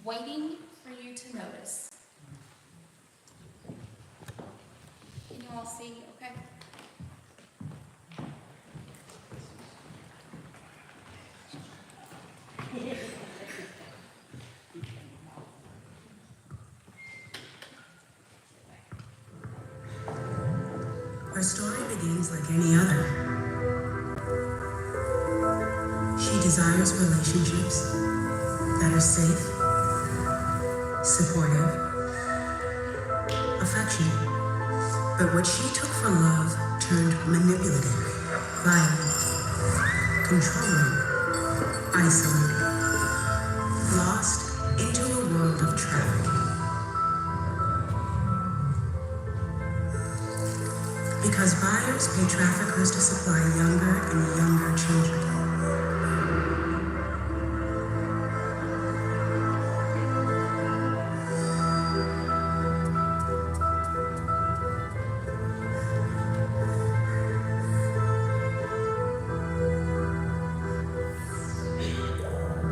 waiting for you to notice. Can you all see? Okay. Her story begins like any other. She desires relationships that are safe, supportive, affectionate. But what she took for love turned manipulative, violent, controlling, isolated, lost into a world of trafficking. Because buyers pay traffickers to supply younger and younger children.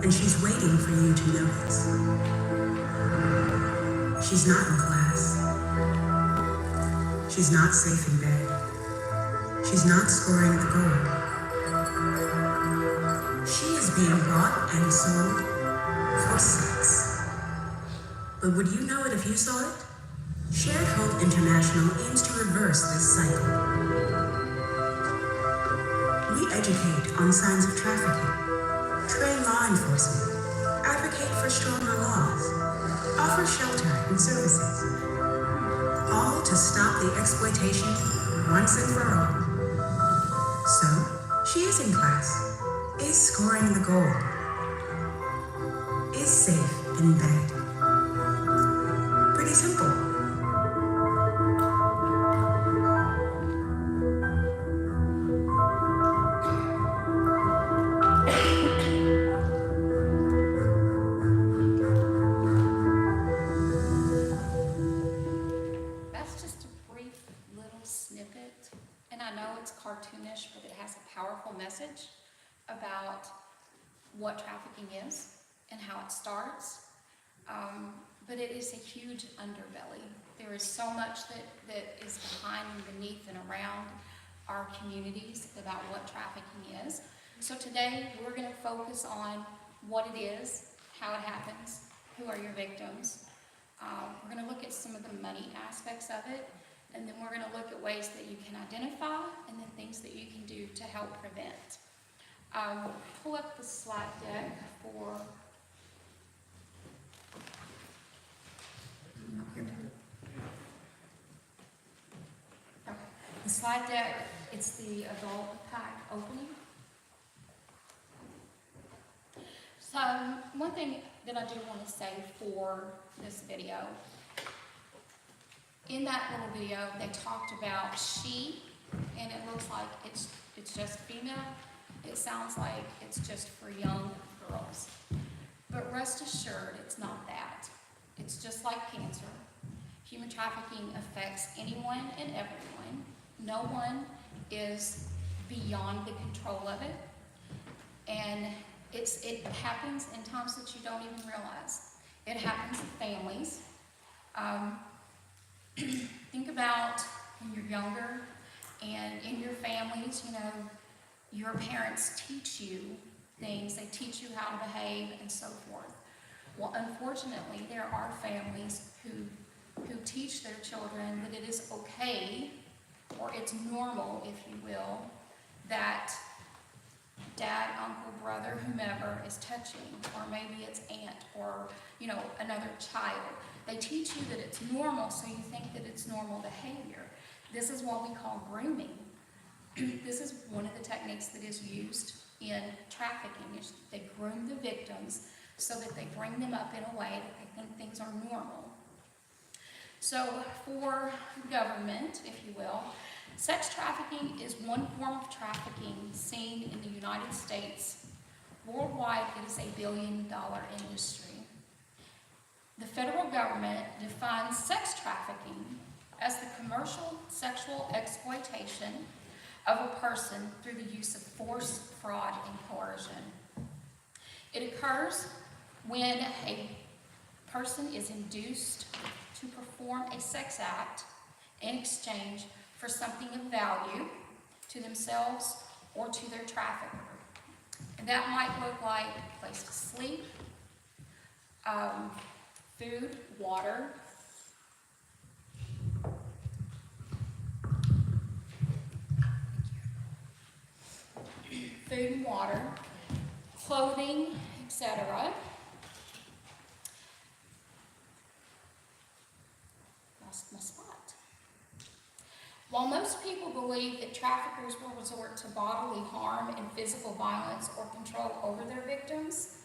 And she's waiting for you to notice. She's not in class. She's not safe in bed. She's not scoring the goal. She is being bought and sold for sex. But would you know it if you saw it? Shared Hope International aims to reverse this cycle. We educate on signs of trafficking, train law enforcement, advocate for stronger laws, offer shelter and services, all to stop the exploitation once and for all. So, she is in class, is scoring the goal, is safe in bed. Pretty simple. That's just a brief little snippet, and I know it's cartoonish, but it has a powerful message about what trafficking is and how it starts. But it is a huge underbelly. There is so much that is behind and beneath and around our communities about what trafficking is. So today we're going to focus on what it is, how it happens, who are your victims. We're going to look at some of the money aspects of it, and then we're going to look at ways that you can identify and then things that you can do to help prevent. Pull up the slide deck for the slide deck. It's the adult pack opening. So one thing that I do want to say for this video, in that little video they talked about she, and it looks like it's just female. It sounds like it's just for young girls. But rest assured, it's not that. It's just like cancer. Human trafficking affects anyone and everyone. No one is beyond the control of it. And it happens in times that you don't even realize. It happens in families. Think about when you're younger and in your families, you know, your parents teach you things. They teach you how to behave and so forth. Well, unfortunately, there are families who teach their children that it is okay, or it's normal, if you will, that dad, uncle, brother, whomever is touching, or maybe it's aunt, or, you know, another child. They teach you that it's normal, so you think that it's normal behavior. This is what we call grooming. This is one of the techniques that is used in trafficking. Is they groom the victims so that they bring them up in a way that they think things are normal. So for government, if you will, sex trafficking is one form of trafficking seen in the United States. Worldwide, it is $1 billion industry. The federal government defines sex trafficking as the commercial sexual exploitation of a person through the use of force, fraud, and coercion. It occurs when a person is induced to perform a sex act in exchange for something of value to themselves or to their trafficker. And that might look like a place to sleep, food, water, clothing, etc. Lost my spot. While most people believe that traffickers will resort to bodily harm and physical violence or control over their victims,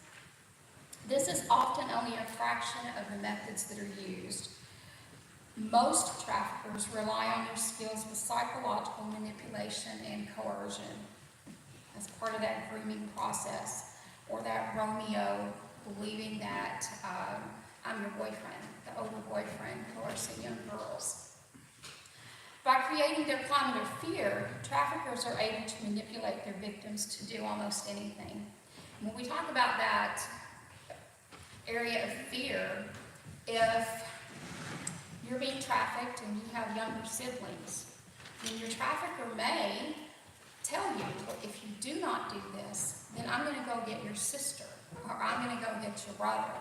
this is often only a fraction of the methods that are used. Most traffickers rely on their skills with psychological manipulation and coercion as part of that grooming process, or that Romeo believing that I'm your boyfriend, the older boyfriend, coercing young girls. By creating their climate of fear, traffickers are able to manipulate their victims to do almost anything. When we talk about that area of fear, if you're being trafficked and you have younger siblings, then your trafficker may tell you, well, if you do not do this, then I'm going to go get your sister, or I'm going to go get your brother,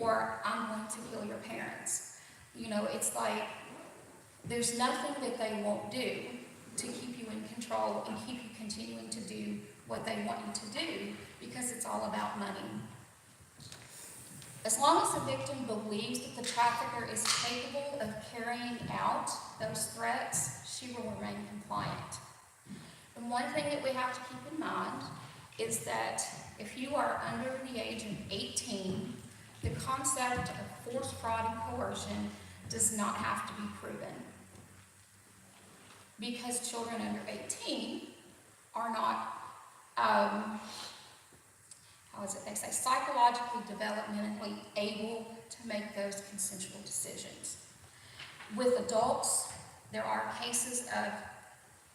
or I'm going to kill your parents. You know, it's like there's nothing that they won't do to keep you in control and keep you continuing to do what they want you to do, because it's all about money. As long as the victim believes that the trafficker is capable of carrying out those threats, she will remain compliant. And one thing that we have to keep in mind is that if you are under the age of 18, the concept of force, fraud, and coercion does not have to be proven. Because children under 18 are not, they say, psychologically, developmentally able to make those consensual decisions. With adults, there are cases of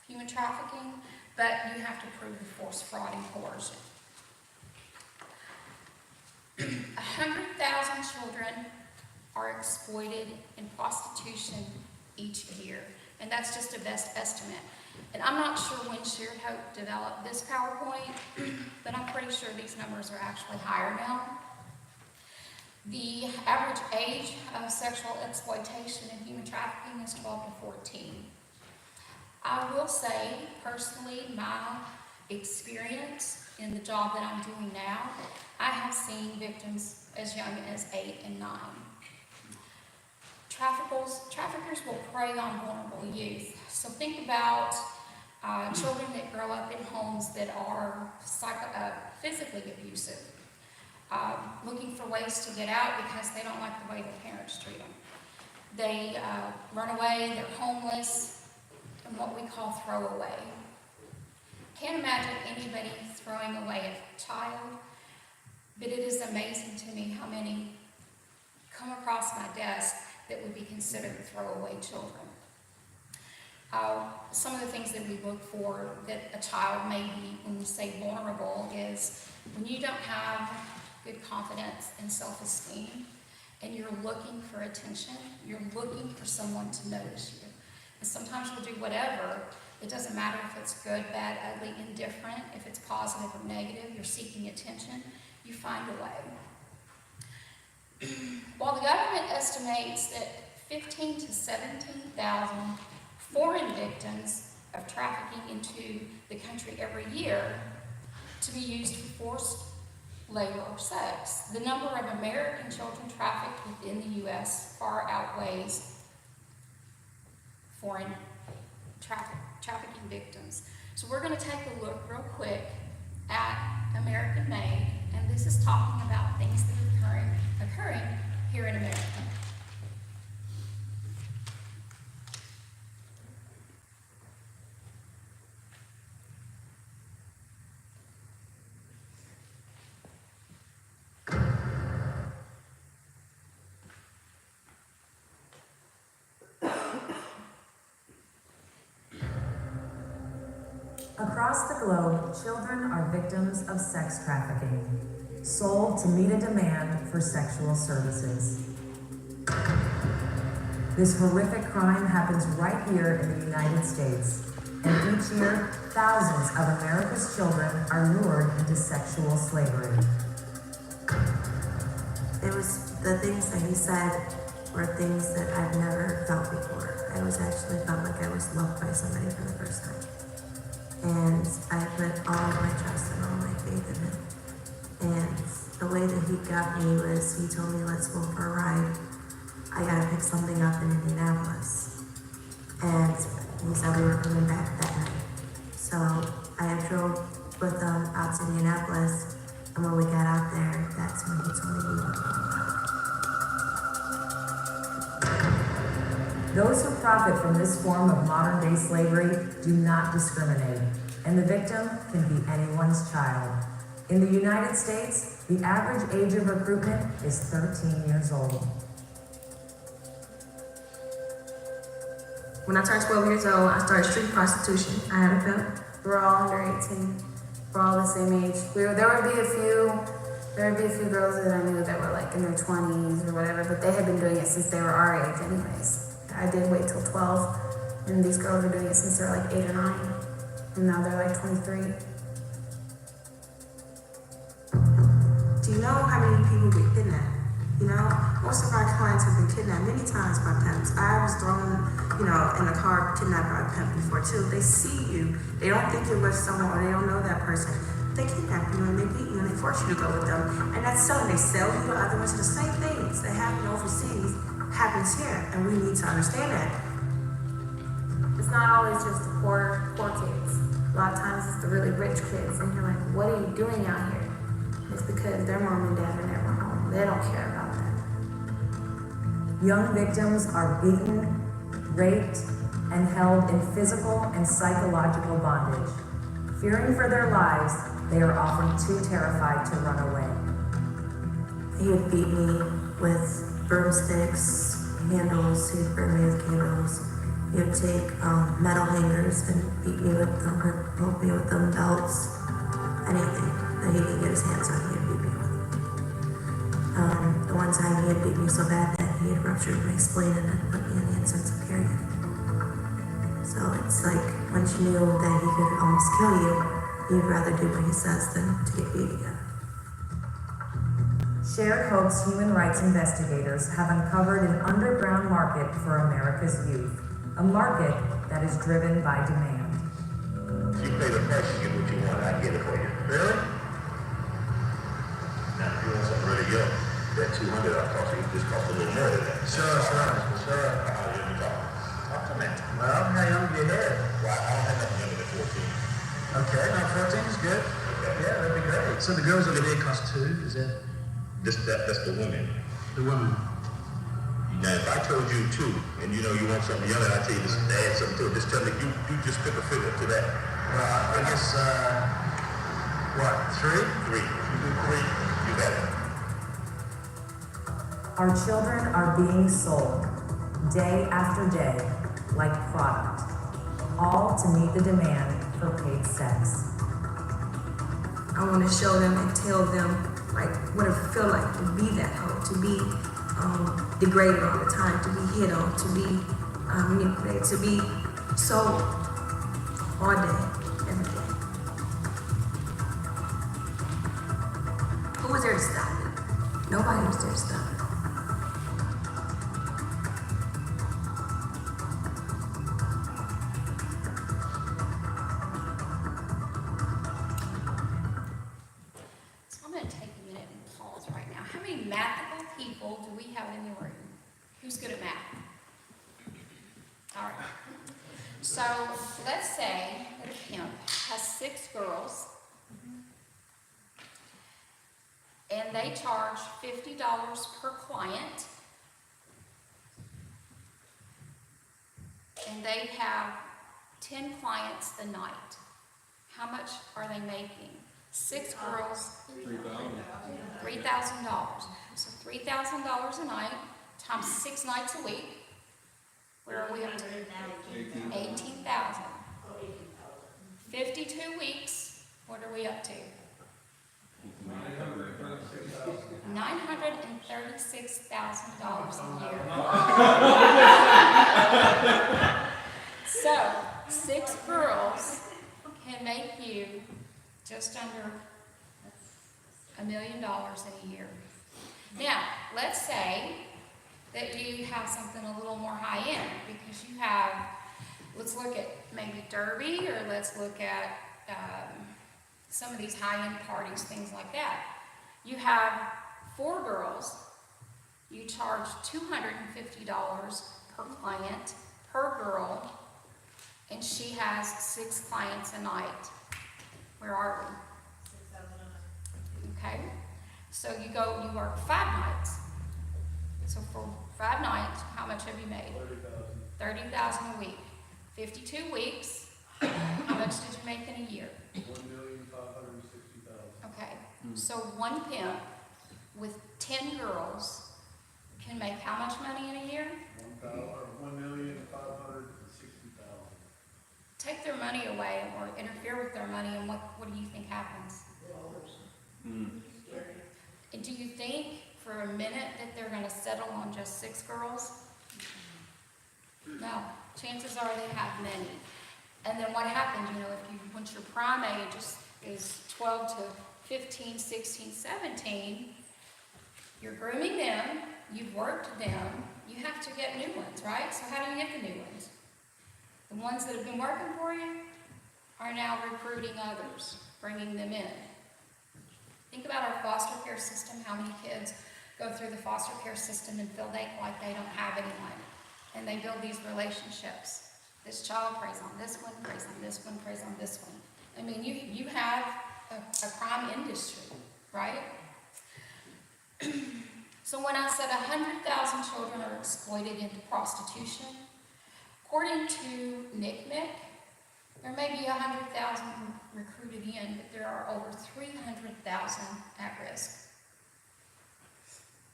human trafficking, but you have to prove the force, fraud, and coercion. 100,000 children are exploited in prostitution each year, and that's just a best estimate. And I'm not sure when Shared Hope developed this PowerPoint, but I'm pretty sure these numbers are actually higher now. The average age of sexual exploitation and human trafficking is 12 to 14. I will say, personally, my experience in the job that I'm doing now, I have seen victims as young as 8 and 9. Traffickers will prey on vulnerable youth. So think about children that grow up in homes that are physically abusive, looking for ways to get out because they don't like the way their parents treat them. They run away, they're homeless, and what we call throwaway. Can't imagine anybody throwing away a child, but it is amazing to me how many come across my desk that would be considered throwaway children. Some of the things that we look for that a child may be, when we say vulnerable, is when you don't have good confidence and self-esteem, and you're looking for attention, you're looking for someone to notice you. And sometimes you'll do whatever. It doesn't matter if it's good, bad, ugly, indifferent, if it's positive or negative, you're seeking attention, you find a way. While the government estimates that 15 to 17,000 foreign victims of trafficking into the country every year to be used for forced labor or sex, the number of American children trafficked within the U.S. far outweighs foreign trafficking victims. So we're going to take a look real quick at American Made, and this is talking about things that are occurring here in America. Across the globe, children are victims of sex trafficking, sold to meet a demand for sexual services. This horrific crime happens right here in the United States, and each year, thousands of America's children are lured into sexual slavery. It was the things that he said were things that I've never felt before. I was actually felt like I was loved by somebody for the first time. And I put all of my trust and all my faith in him. And the way that he got me was he told me, let's go for a ride. I gotta pick something up in Indianapolis. And he said we were coming back that night. So I drove with them out to Indianapolis, and when we got out there, that's when he told me we were coming back. Those who profit from this form of modern-day slavery do not discriminate, and the victim can be anyone's child. In the United States, the average age of recruitment is 13 years old. When I turned 12 years old, I started street prostitution. I had a pimp. We were all under 18. We're all the same age. There would be a few girls that I knew that were like in their 20s or whatever, but they had been doing it since they were our age anyways. I did wait till 12, and these girls were doing it since they were like 8 or 9, and now they're like 23. Do you know how many people get kidnapped? You know, most of our clients have been kidnapped many times by pimps. I was thrown, in a car kidnapped by a pimp before too. They see you, they don't think you're with someone, or they don't know that person. They kidnap you and they beat you and they force you to go with them. And that's selling. They sell you to other ones. The same things that happen overseas happens here, and we need to understand that. It's not always just the poor kids. A lot of times it's the really rich kids, and you're like, what are you doing out here? It's because their mom and dad are never home. They don't care about that. Young victims are beaten, raped, and held in physical and psychological bondage. Fearing for their lives, they are often too terrified to run away. He would beat me with broomsticks, handles. He'd burn me with candles. He would take metal hangers and beat me with them, or poke me with them, belts, anything that he could get his hands on, he'd beat me with. The one time he had beat me so bad that he had ruptured my spleen and had put me in the intensive care unit. So it's like, once you knew that he could almost kill you, you'd rather do what he says than to get beat again. Shared Hope's human rights investigators have uncovered an underground market for America's youth, a market that is driven by demand. You pay the price to get what you want, I get it for you. Really? Now, if you want something really young, that $200 cost you just cost a little more than that. Sure. How young you talking? Talk to me. Well, how young do you have? Well, I don't have nothing younger than 14. Okay, now 14 is good. Okay. Yeah, that'd be great. So the girls over there cost 2, is that That's the women. the women? Now, if I told you 2, and you want something younger, I tell you just add something to it. Just tell me, you just pick a figure to that. Well, I guess, what, 3? 3. You do 3, you got it. Our children are being sold, day after day, like product, all to meet the demand for paid sex. I want to show them and tell them like what it feel like to be that hoe, to be degraded all the time, to be hit on, to be manipulated, to be sold all day, every day. Who was there to stop it? Nobody was there to stop it. So I'm going to take a minute and pause right now. How many mathable people do we have in the room? Who's good at math? All right. So let's say that a pimp has 6 girls, and they charge $50 per client, and they have 10 clients a night. How much are they making? 6 girls, $3,000. So $3,000 a night times 6 nights a week. Where are we up to? 18,000. 52 weeks. What are we up to? $936,000 a year. So, 6 girls can make you just under $1 million in a year. Now, let's say that you have something a little more high end, because you have, let's look at maybe Derby, or let's look at some of these high end parties, things like that. You have 4 girls, you charge $250 per client, per girl, and she has 6 clients a night. Where are we? 6,000 a night. Okay, so you work 5 nights. So for 5 nights, how much have you made? 30,000 a week. 52 weeks, how much did you make in a year? 1,560,000. Okay, so one pimp with 10 girls can make how much money in a year? 1,560,000. Take their money away or interfere with their money, and what do you think happens? And do you think for a minute that they're going to settle on just 6 girls? No, chances are they have many. And then what happens, once your prime age is 12 to 15, 16, 17, you're grooming them, you've worked them, you have to get new ones, right? So how do you get the new ones? The ones that have been working for you are now recruiting others, bringing them in. Think about our foster care system, how many kids go through the foster care system and feel like they don't have anyone. And they build these relationships. This child preys on this one, preys on this one, preys on this one. I mean, you have a crime industry, right? So when I said 100,000 children are exploited into prostitution, according to NCMEC, there may be 100,000 recruited in, but there are over 300,000 at risk.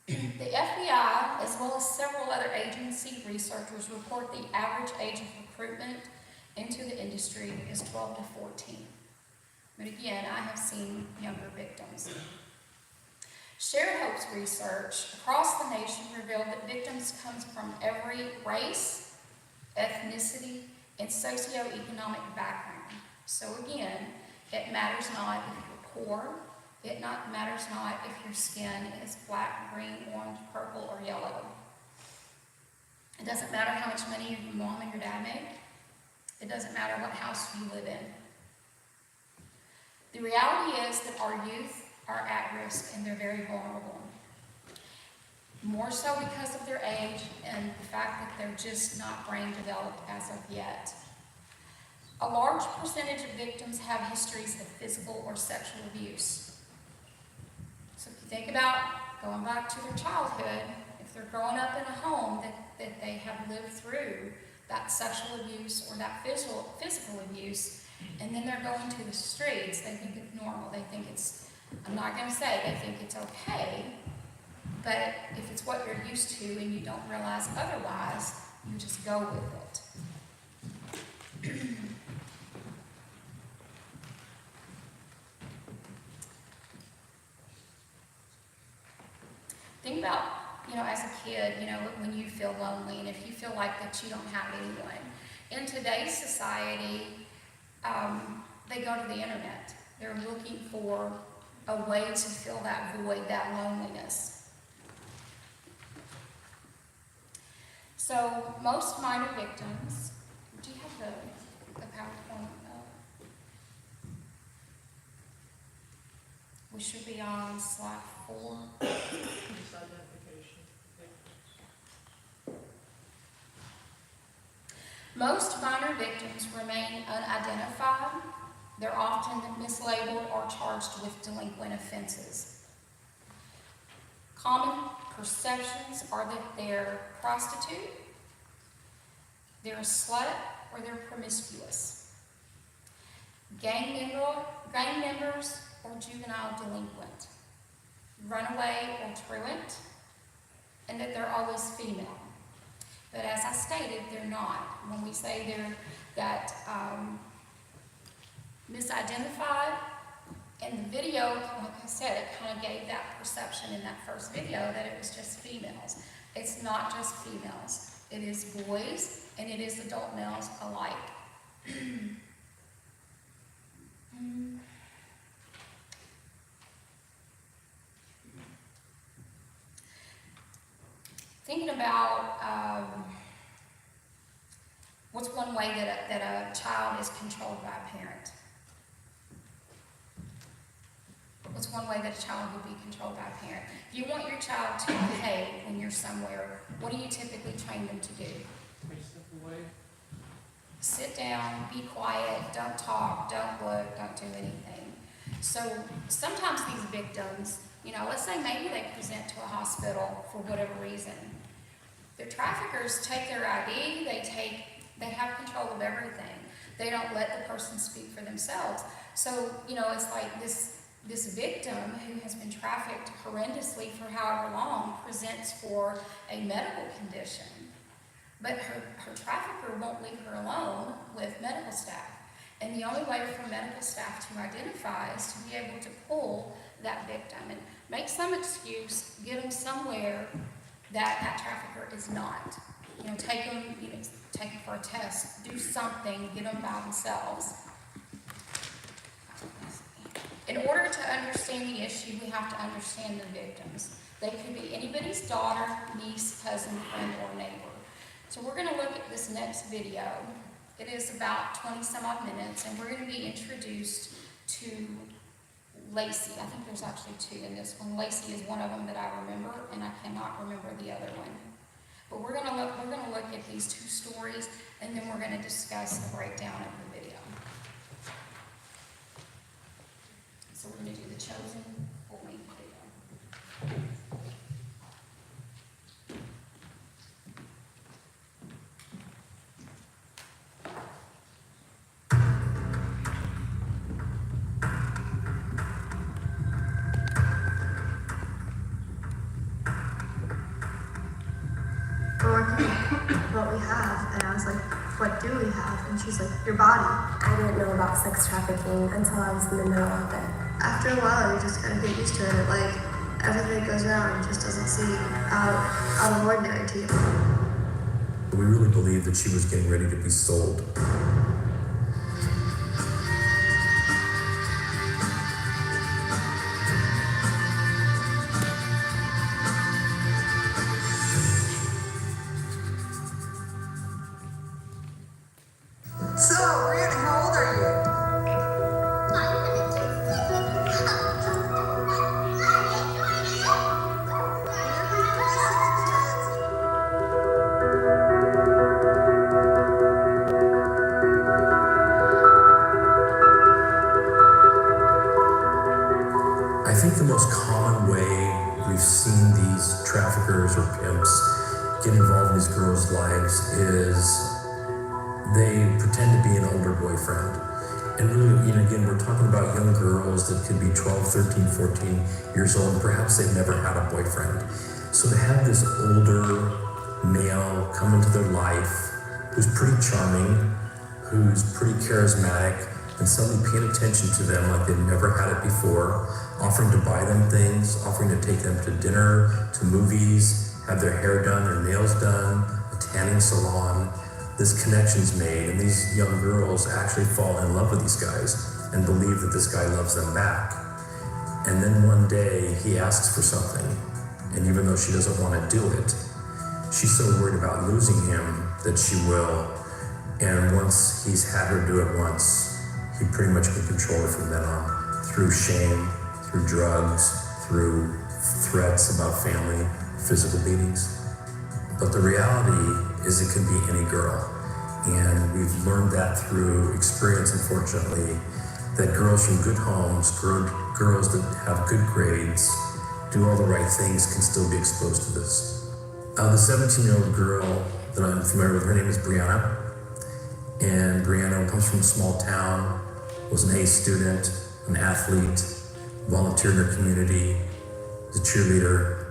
The FBI, as well as several other agency researchers, report the average age of recruitment into the industry is 12 to 14. But again, I have seen younger victims. Shared Hope's research across the nation revealed that victims come from every race, ethnicity, and socioeconomic background. So again, it matters not if you're poor, it matters not if your skin is black, green, orange, purple, or yellow. It doesn't matter how much money your mom and your dad make. It doesn't matter what house you live in. The reality is that our youth are at risk and they're very vulnerable. More so because of their age and the fact that they're just not brain developed as of yet. A large percentage of victims have histories of physical or sexual abuse. So if you think about going back to their childhood, if they're growing up in a home that they have lived through that sexual abuse or that physical abuse, and then they're going to the streets, they think it's normal. They think it's, I'm not going to say they think it's okay, but if it's what you're used to and you don't realize otherwise, you just go with it. Think about, as a kid, when you feel lonely and if you feel like that you don't have anyone. In today's society, they go to the internet. They're looking for a way to fill that void, that loneliness. So most minor victims, do you have the PowerPoint up? We should be on slide 4. Most minor victims remain unidentified. They're often mislabeled or charged with delinquent offenses. Common perceptions are that they're prostitute, they're a slut, or they're promiscuous. Gang members or juvenile delinquent, runaway or truant, and that they're always female. But as I stated, they're not. When we say they're that misidentified, And the video, like I said, it kind of gave that perception in that first video that it was just females. It's not just females. It is boys and it is adult males alike. Thinking about what's one way that a child is controlled by a parent? What's one way that a child would be controlled by a parent? If you want your child to behave when you're somewhere, what do you typically train them to do? Step away. Sit down, be quiet, don't talk, don't look, don't do anything. So sometimes these victims, let's say maybe they present to a hospital for whatever reason. The traffickers take their ID, they have control of everything. They don't let the person speak for themselves. So, it's like this victim who has been trafficked horrendously for however long presents for a medical condition. But her trafficker won't leave her alone with medical staff. And the only way for medical staff to identify is to be able to pull that victim and make some excuse, get them somewhere that trafficker is not. Take them for a test, do something, get them by themselves. In order to understand the issue, we have to understand the victims. They could be anybody's daughter, niece, cousin, friend, or neighbor. So we're going to look at this next video. It is about 20 some odd minutes, and we're going to be introduced to Lacey. I think there's actually two in this one. Lacey is one of them that I remember, and I cannot remember the other one. But we're going to look at these two stories, and then we're going to discuss the breakdown of the video. So we're going to do the Chosen full length video. We're working what we have, and I was like, what do we have? And she's like, your body. I didn't know about sex trafficking until I was in the middle of it. After a while, you just kind of get used to it. Like, everything that goes around just doesn't seem out of ordinary to you. We really believed that she was getting ready to be sold. So, Brianna, how old are you? I think the most common way we've seen these traffickers or pimps get involved in these girls' lives is they pretend to be an older boyfriend. And really, again, we're talking about young girls that could be 12, 13, 14 years old, and perhaps they've never had a boyfriend. So to have this older male come into their life who's pretty charming, who's pretty charismatic, and suddenly paying attention to them like they've never had it before, offering to buy them things, offering to take them to dinner, to movies, have their hair done, their nails done, a tanning salon. This connection's made, and these young girls actually fall in love with these guys and believe that this guy loves them back. And then one day he asks for something, and even though she doesn't want to do it, she's so worried about losing him that she will. And once he's had her do it once, he pretty much can control her from then on, through shame, through drugs, through threats about family, physical beatings. But the reality is it can be any girl. And we've learned that through experience, unfortunately, that girls from good homes, girls that have good grades, do all the right things, can still be exposed to this. The 17-year-old girl that I'm familiar with, her name is Brianna. And Brianna comes from a small town, was an A student, an athlete, volunteered in her community, was a cheerleader,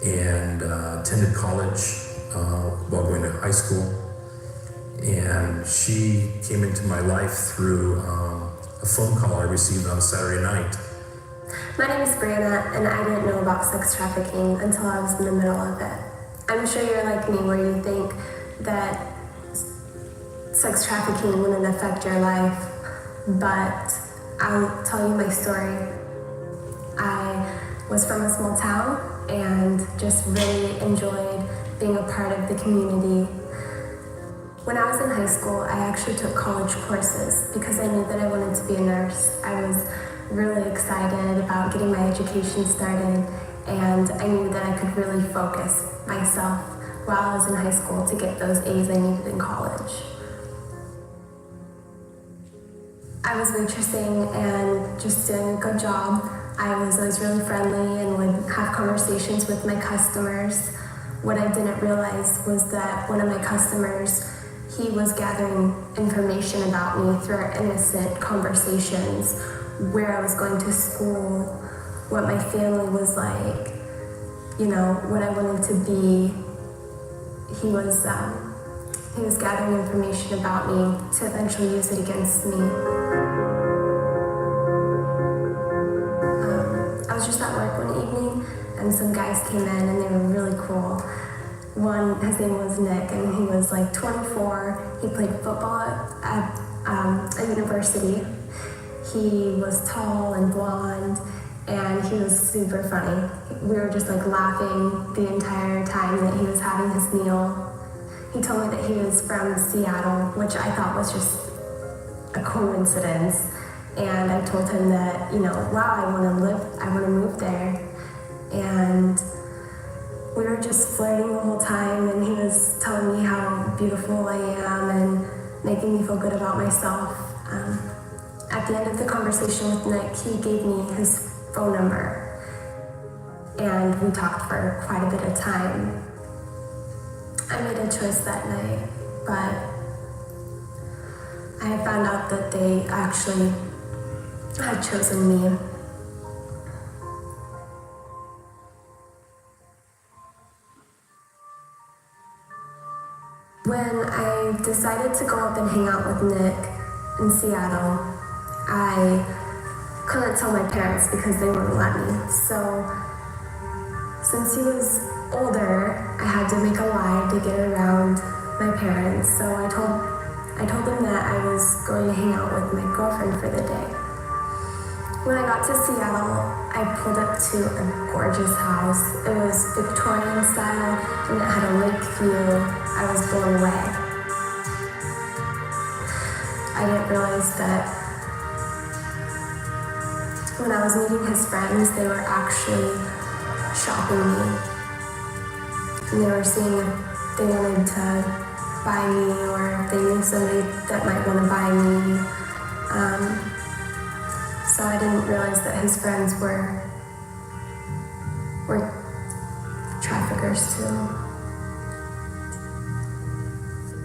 and attended college while going to high school. And she came into my life through a phone call I received on a Saturday night. My name is Brianna, and I didn't know about sex trafficking until I was in the middle of it. I'm sure you're like me, where you think that sex trafficking wouldn't affect your life, but I'll tell you my story. I was from a small town and just really enjoyed being a part of the community. When I was in high school, I actually took college courses because I knew that I wanted to be a nurse. I was really excited about getting my education started, and I knew that I could really focus myself while I was in high school to get those A's I needed in college. I was waitressing and just doing a good job. I was always really friendly and would have conversations with my customers. What I didn't realize was that one of my customers, he was gathering information about me through our innocent conversations, where I was going to school, what my family was like, you know, what I wanted to be. He was gathering information about me to eventually use it against me. I was just at work one evening, and some guys came in, and they were really cool. One, his name was Nick, and he was like 24. He played football at a university. He was tall and blonde, and he was super funny. We were just like laughing the entire time that he was having his meal. He told me that he was from Seattle, which I thought was just a coincidence. And I told him that, you know, wow, I want to move there. And we were just flirting the whole time, and he was telling me how beautiful I am and making me feel good about myself. At the end of the conversation with Nick, he gave me his phone number, and we talked for quite a bit of time. I made a choice that night, but I found out that they actually had chosen me. When I decided to go up and hang out with Nick in Seattle, I couldn't tell my parents because they wouldn't let me. So since he was older, I had to make a lie to get around my parents. So I told them that I was going to hang out with my girlfriend for the day. When I got to Seattle, I pulled up to a gorgeous house. It was Victorian style, and it had a lake view. I was blown away. I didn't realize that when I was meeting his friends, they were actually shopping me. And they were seeing if they wanted to buy me, or if they knew somebody that might want to buy me. So I didn't realize that his friends were traffickers too.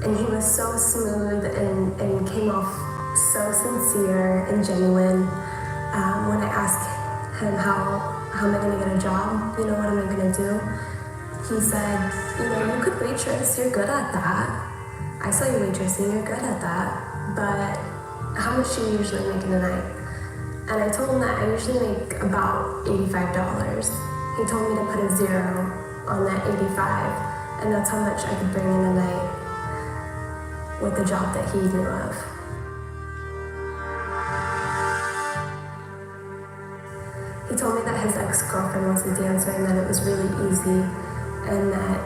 And he was so smooth and came off so sincere and genuine. When I asked him how am I gonna get a job, you know, what am I gonna do? He said, you know, you could waitress, you're good at that. I saw you waitressing, you're good at that. But how much do you usually make in a night? And I told him that I usually make about $85. He told me to put a 0 on that 85, and that's how much I could bring in a night with the job that he knew of. He told me that his ex-girlfriend was a dancer and that it was really easy, and that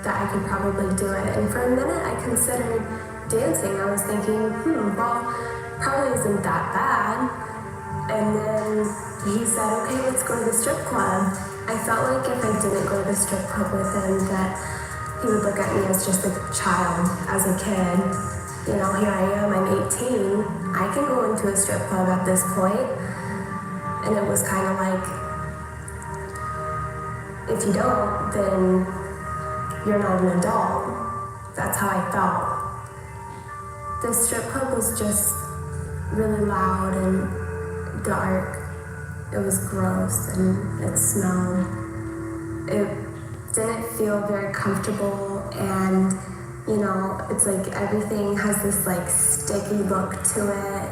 I could probably do it. And for a minute I considered dancing. I was thinking, well, probably isn't that bad. And then he said, okay, let's go to the strip club. I felt like if I didn't go to the strip club with him, that he would look at me as just a child, as a kid. You know, here I am, I'm 18. I can go into a strip club at this point. And it was kind of like, if you don't, then you're not an adult. That's how I felt. The strip club was just really loud and dark. It was gross and it smelled. It didn't feel very comfortable, and you know, it's like everything has this like sticky look to it.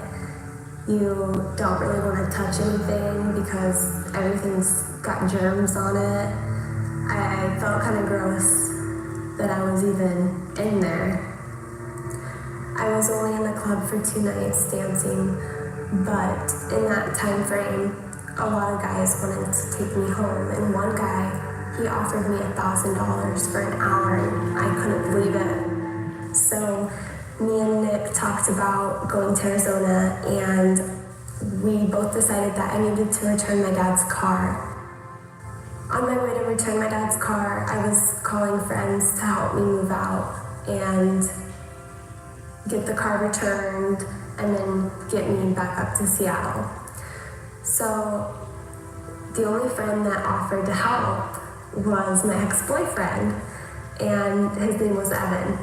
You don't really want to touch anything because everything's got germs on it. I felt kind of gross that I was even in there. I was only in the club for 2 nights dancing, but in that time frame, a lot of guys wanted to take me home, and one guy, he offered me $1,000 for an hour, and I couldn't believe it. So me and Nick talked about going to Arizona, and we both decided that I needed to return my dad's car. On my way to return my dad's car, I was calling friends to help me move out and get the car returned and then get me back up to Seattle. So the only friend that offered to help was my ex-boyfriend, and his name was Evan.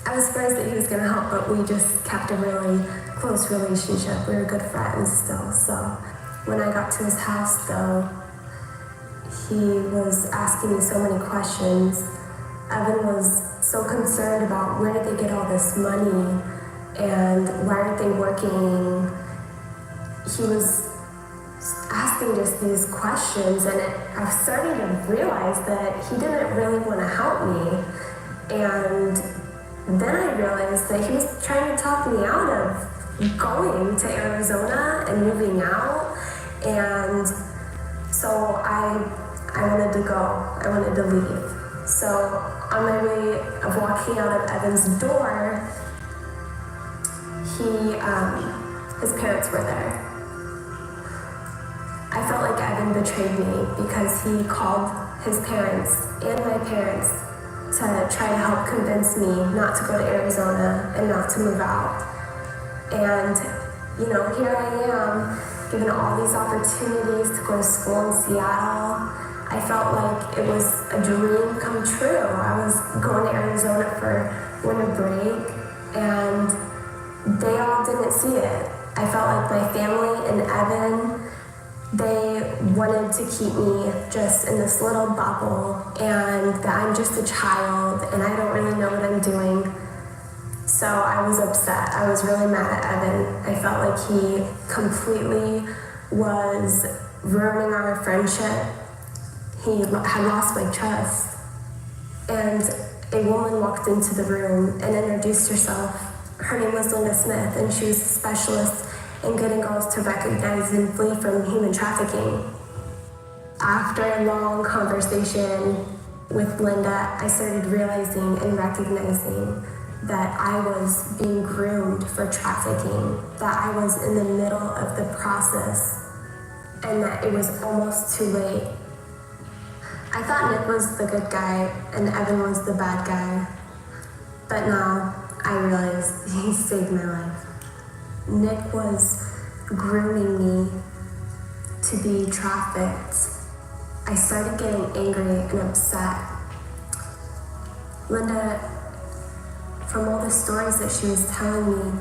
I was surprised that he was gonna help, but we just kept a really close relationship. We were good friends still. So when I got to his house though, he was asking me so many questions. Evan was so concerned about where did they get all this money and why aren't they working. He was asking just these questions, and I was starting to realize that he didn't really want to help me. And then I realized that he was trying to talk me out of going to Arizona and moving out. And so I wanted to go. I wanted to leave. So on my way of walking out of Evan's door, his parents were there. I felt like Evan betrayed me because he called his parents and my parents to try to help convince me not to go to Arizona and not to move out. And, here I am, given all these opportunities to go to school in Seattle. I felt like it was a dream come true. I was going to Arizona for winter break, and they all didn't see it. I felt like my family and Evan, they wanted to keep me just in this little bubble, and that I'm just a child and I don't really know what I'm doing. So I was upset. I was really mad at Evan. I felt like he completely was ruining our friendship. He had lost my trust. And a woman walked into the room and introduced herself. Her name was Linda Smith, and she was a specialist in getting girls to recognize and flee from human trafficking. After a long conversation with Linda, I started realizing and recognizing that I was being groomed for trafficking, that I was in the middle of the process, and that it was almost too late. I thought Nick was the good guy and Evan was the bad guy, but now I realize he saved my life. Nick was grooming me to be trafficked. I started getting angry and upset. Linda, from all the stories that she was telling me,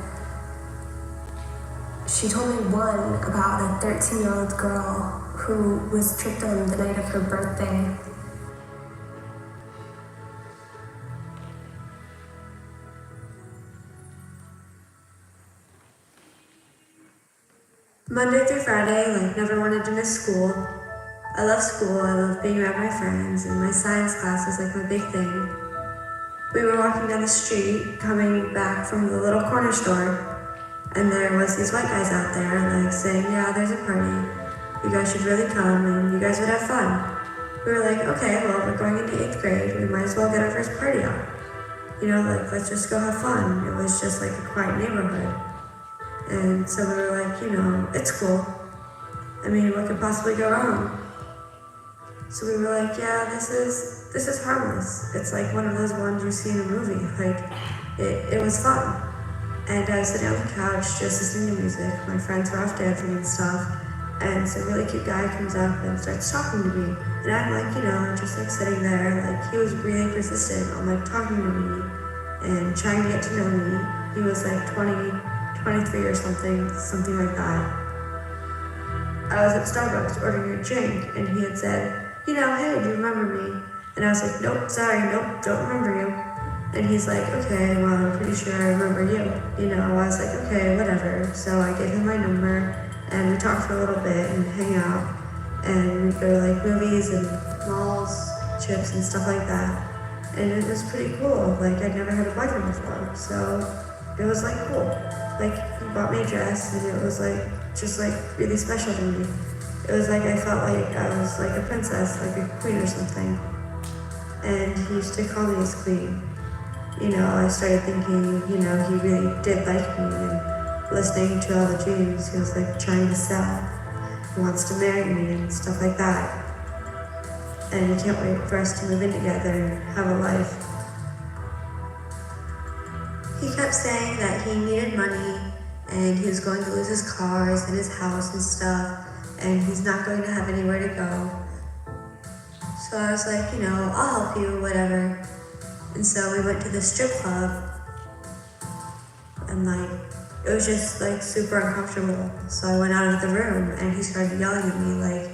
she told me one about a 13-year-old girl who was tricked on the night of her birthday. Monday through Friday, never wanted to miss school. I love school, I love being around my friends, and my science class was my big thing. We were walking down the street, coming back from the little corner store, and there was these white guys out there, saying, yeah, there's a party. You guys should really come, and you guys would have fun. We were like, okay, well, we're going into 8th grade, we might as well get our first party on. Let's just go have fun. It was just a quiet neighborhood. And so we were like, it's cool. I mean, what could possibly go wrong? So we were like, yeah, this is harmless. It's like one of those ones you see in a movie. It was fun. And I was sitting on the couch just listening to music. My friends were off dancing and stuff. And some really cute guy comes up and starts talking to me. And I'm just sitting there. He was really persistent on talking to me and trying to get to know me. He was 23 or something like that. I was at Starbucks ordering a drink, and he had said, hey, do you remember me? And I was like, nope, sorry, nope, don't remember you. And he's like, okay, well, I'm pretty sure I remember you. You know, I was like, okay, whatever. So I gave him my number, and we talked for a little bit and hang out. And we'd go to like movies and malls, trips and stuff like that. And it was pretty cool. Like, I'd never had a boyfriend before. So it was like cool. Like, he bought me a dress, and it was like, just like really special to me. It was like I felt like I was like a princess, like a queen or something. And he used to call me his queen. You know, I started thinking, you know, he really did like me, and listening to all the dreams he was like trying to sell. He wants to marry me and stuff like that. And he can't wait for us to move in together and have a life. He kept saying that he needed money and he was going to lose his cars and his house and stuff, and he's not going to have anywhere to go. So I was like, you know, I'll help you, whatever. And so we went to the strip club, and like, it was just like super uncomfortable. So I went out of the room and he started yelling at me like,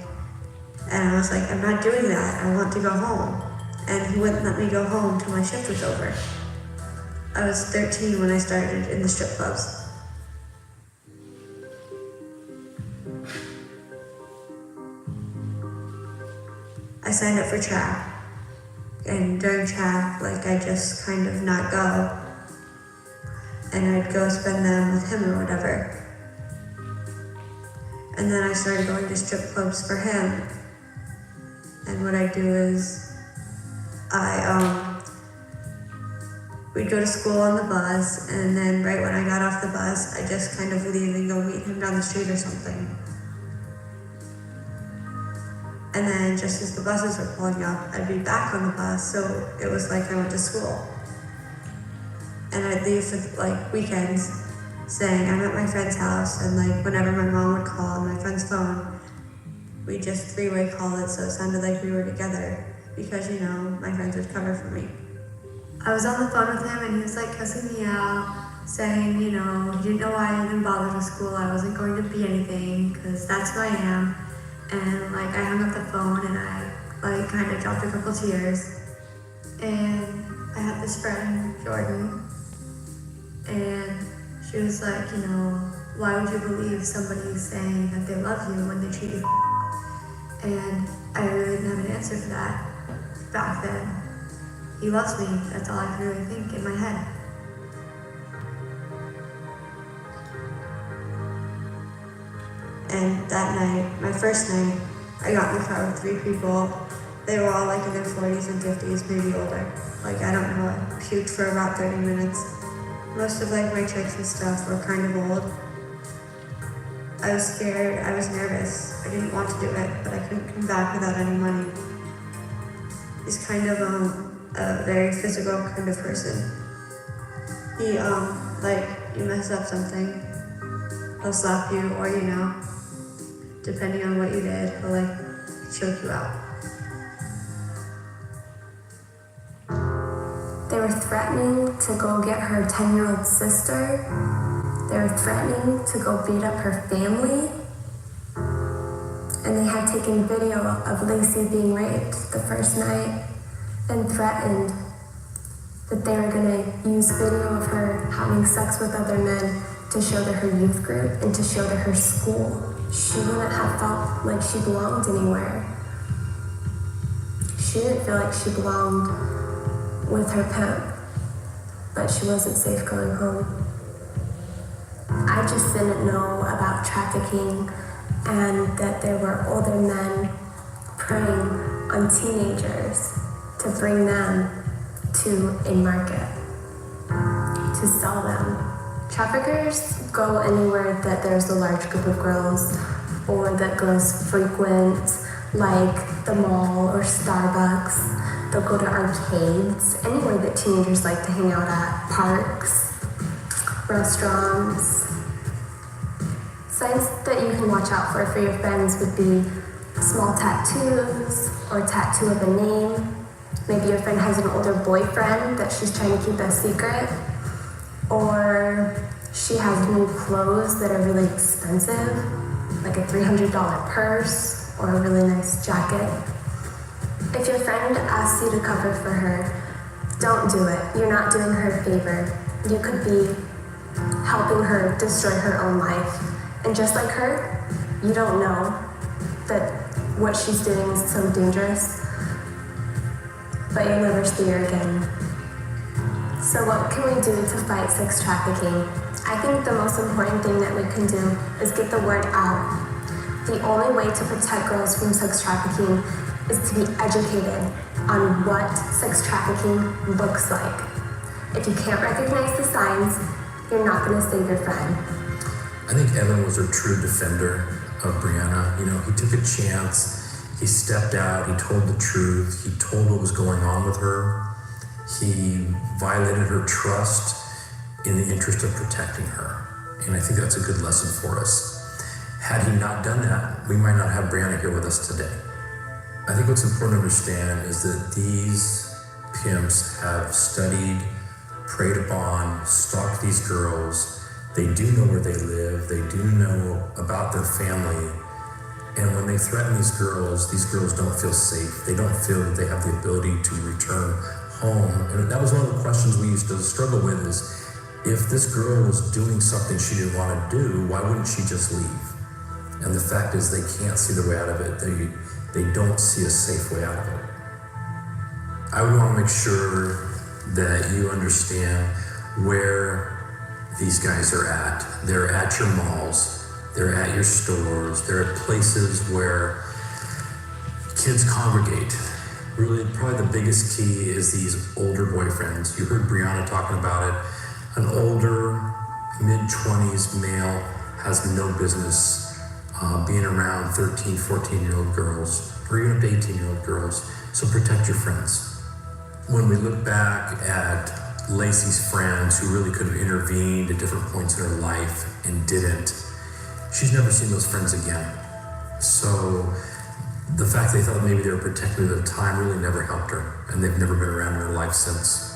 and I was like, I'm not doing that, I want to go home. And he wouldn't let me go home till my shift was over. I was 13 when I started in the strip clubs. I signed up for track. And during track, like, I just kind of not go. And I'd go spend them with him or whatever. And then I started going to strip clubs for him. And what I do is, we'd go to school on the bus, and then right when I got off the bus, I just kind of leave and go meet him down the street or something. And then just as the buses were pulling up, I'd be back on the bus, so it was like I went to school. And I'd leave for like weekends saying I'm at my friend's house, and like whenever my mom would call on my friend's phone, we just three-way call it so it sounded like we were together, because, you know, my friends would cover for me. I was on the phone with him and he was like cussing me out, saying, you know, he didn't know why I didn't bother with school, I wasn't going to be anything, because that's who I am. And like I hung up the phone and I like kind of dropped a couple tears. And I had this friend, Jordan, and she was like, you know, why would you believe somebody saying that they love you when they treat you? And I really didn't have an answer for that back then. He loves me, that's all I could really think in my head. And that night, my first night, I got in the car with 3 people. They were all like in their 40s and 50s, maybe older. Like, I don't know, I puked for about 30 minutes. Most of like my tricks and stuff were kind of old. I was scared, I was nervous. I didn't want to do it, but I couldn't come back without any money. He's kind of a very physical kind of person. He, like, you mess up something, he'll slap you, or, you know, depending on what you did, he'll like choke you out. They were threatening to go get her 10-year-old sister. They were threatening to go beat up her family. And they had taken video of Lacey being raped the first night and threatened that they were gonna use video of her having sex with other men to show to her youth group and to show to her school. She wouldn't have felt like she belonged anywhere. She didn't feel like she belonged with her pimp, but she wasn't safe going home. I just didn't know about trafficking and that there were older men preying on teenagers to bring them to a market, to sell them. Traffickers go anywhere that there's a large group of girls or that girls frequent, like the mall or Starbucks. They'll go to arcades, anywhere that teenagers like to hang out at, parks, restaurants. Signs that you can watch out for your friends would be small tattoos or a tattoo of a name. Maybe your friend has an older boyfriend that she's trying to keep a secret, or she has new clothes that are really expensive, like a $300 purse or a really nice jacket. If your friend asks you to cover for her, don't do it. You're not doing her a favor. You could be helping her destroy her own life. And just like her, you don't know that what she's doing is so dangerous, but you'll never see her again. So what can we do to fight sex trafficking? I think the most important thing that we can do is get the word out. The only way to protect girls from sex trafficking is to be educated on what sex trafficking looks like. If you can't recognize the signs, you're not going to save your friend. I think Evan was a true defender of Brianna. You know, he took a chance. He stepped out. He told the truth. He told what was going on with her. He violated her trust in the interest of protecting her. And I think that's a good lesson for us. Had he not done that, we might not have Brianna here with us today. I think what's important to understand is that these pimps have studied, preyed upon, stalked these girls. They do know where they live. They do know about their family. And when they threaten these girls don't feel safe. They don't feel that they have the ability to return home. And that was one of the questions we used to struggle with is, if this girl was doing something she didn't want to do, why wouldn't she just leave? And the fact is they can't see the way out of it. They don't see a safe way out of it. I would want to make sure that you understand where these guys are at. They're at your malls, they're at your stores, they're at places where kids congregate. Really, probably the biggest key is these older boyfriends. You heard Brianna talking about it. An older, mid-20s male has no business being around 13, 14-year-old girls, or even up to 18-year-old girls. So protect your friends. When we look back at Lacey's friends who really could have intervened at different points in her life and didn't, she's never seen those friends again. So the fact they thought maybe they were protected at the time really never helped her, and they've never been around in her life since.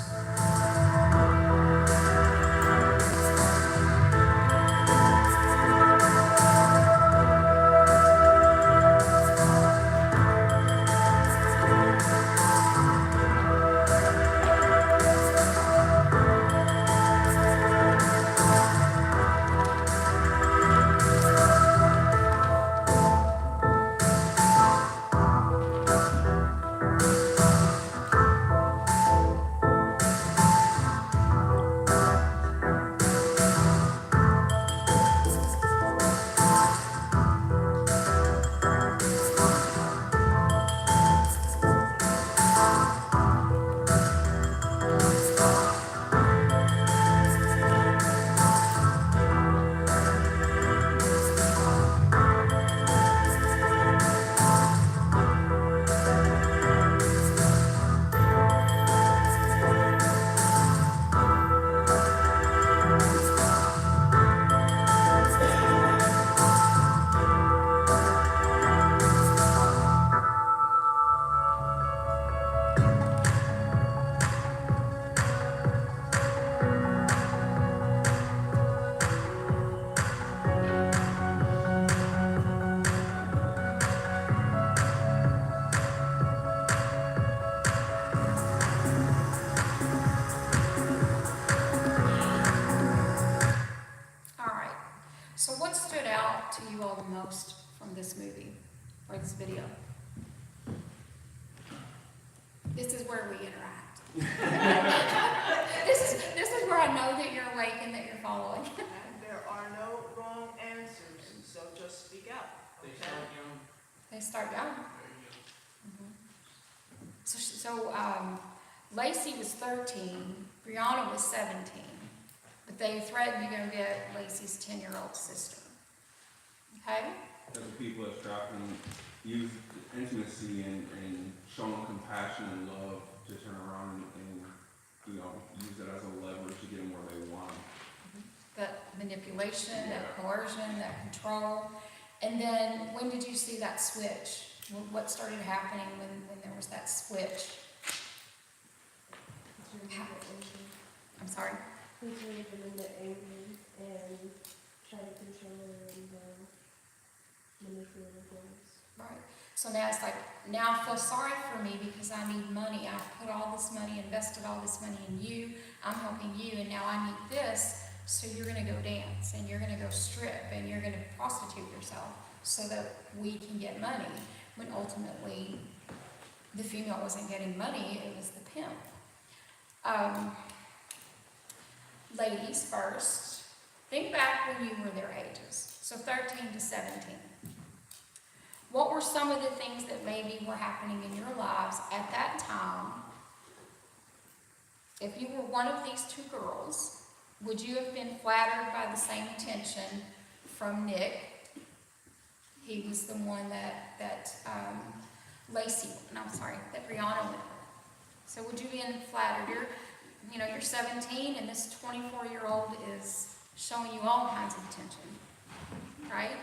So what stood out to you all the most from this movie or this video? This is where we interact. this is where I know that you're awake and that you're following. And there are no wrong answers, so just speak out. Okay? They start young. So Lacey was 13, Brianna was 17. But they threatened to go get Lacey's 10-year-old sister. Okay? Because the people that trafficking use intimacy and showing compassion and love to turn around and use it as a leverage to get them where they want them. That manipulation, that coercion, that control. And then when did you see that switch? What started happening when there was that switch? I'm sorry? He turned them into angry and tried to control her and manipulate her. Right. So now it's like, now feel sorry for me because I need money. I've put all this money, invested all this money in you. I'm helping you, and now I need this. So you're going to go dance, and you're going to go strip, and you're going to prostitute yourself so that we can get money. When ultimately, the female wasn't getting money, it was the pimp. Ladies first, think back when you were their ages, so 13 to 17. What were some of the things that maybe were happening in your lives at that time? If you were one of these two girls, would you have been flattered by the same attention from Nick? He was the one that Brianna went with. So would you have been flattered? You're 17 and this 24-year-old is showing you all kinds of attention, right?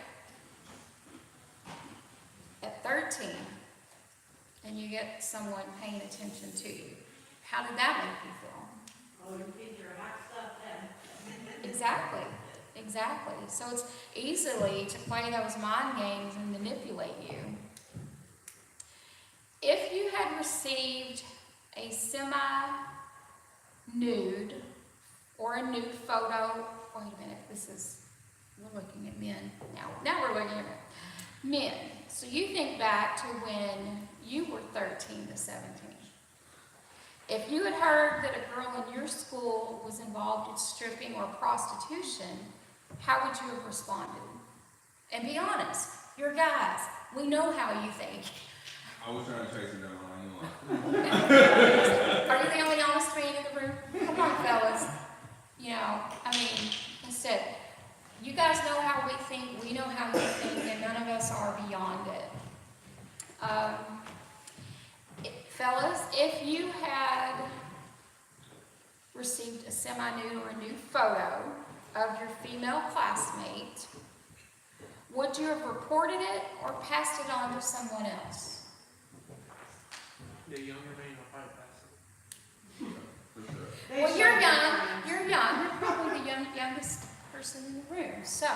At 13, and you get someone paying attention to you. How did that make you feel? Oh, your kids are hot stuff then. Exactly. So it's easily to play those mind games and manipulate you. If you had received a semi-nude or a nude photo, wait a minute, we're looking at men now. Now we're looking at men. So you think back to when you were 13 to 17. If you had heard that a girl in your school was involved in stripping or prostitution, how would you have responded? And be honest, you're guys. We know how you think. I was trying to chase it down. Are you the only honest man in the room? Come on, fellas. Instead, you guys know how we think, we know how you think, and none of us are beyond it. Fellas, if you had received a semi-nude or a nude photo of your female classmate, would you have reported it or passed it on to someone else? The younger man will probably pass it. For sure. Well, you're young. You're probably the youngest person in the room. So,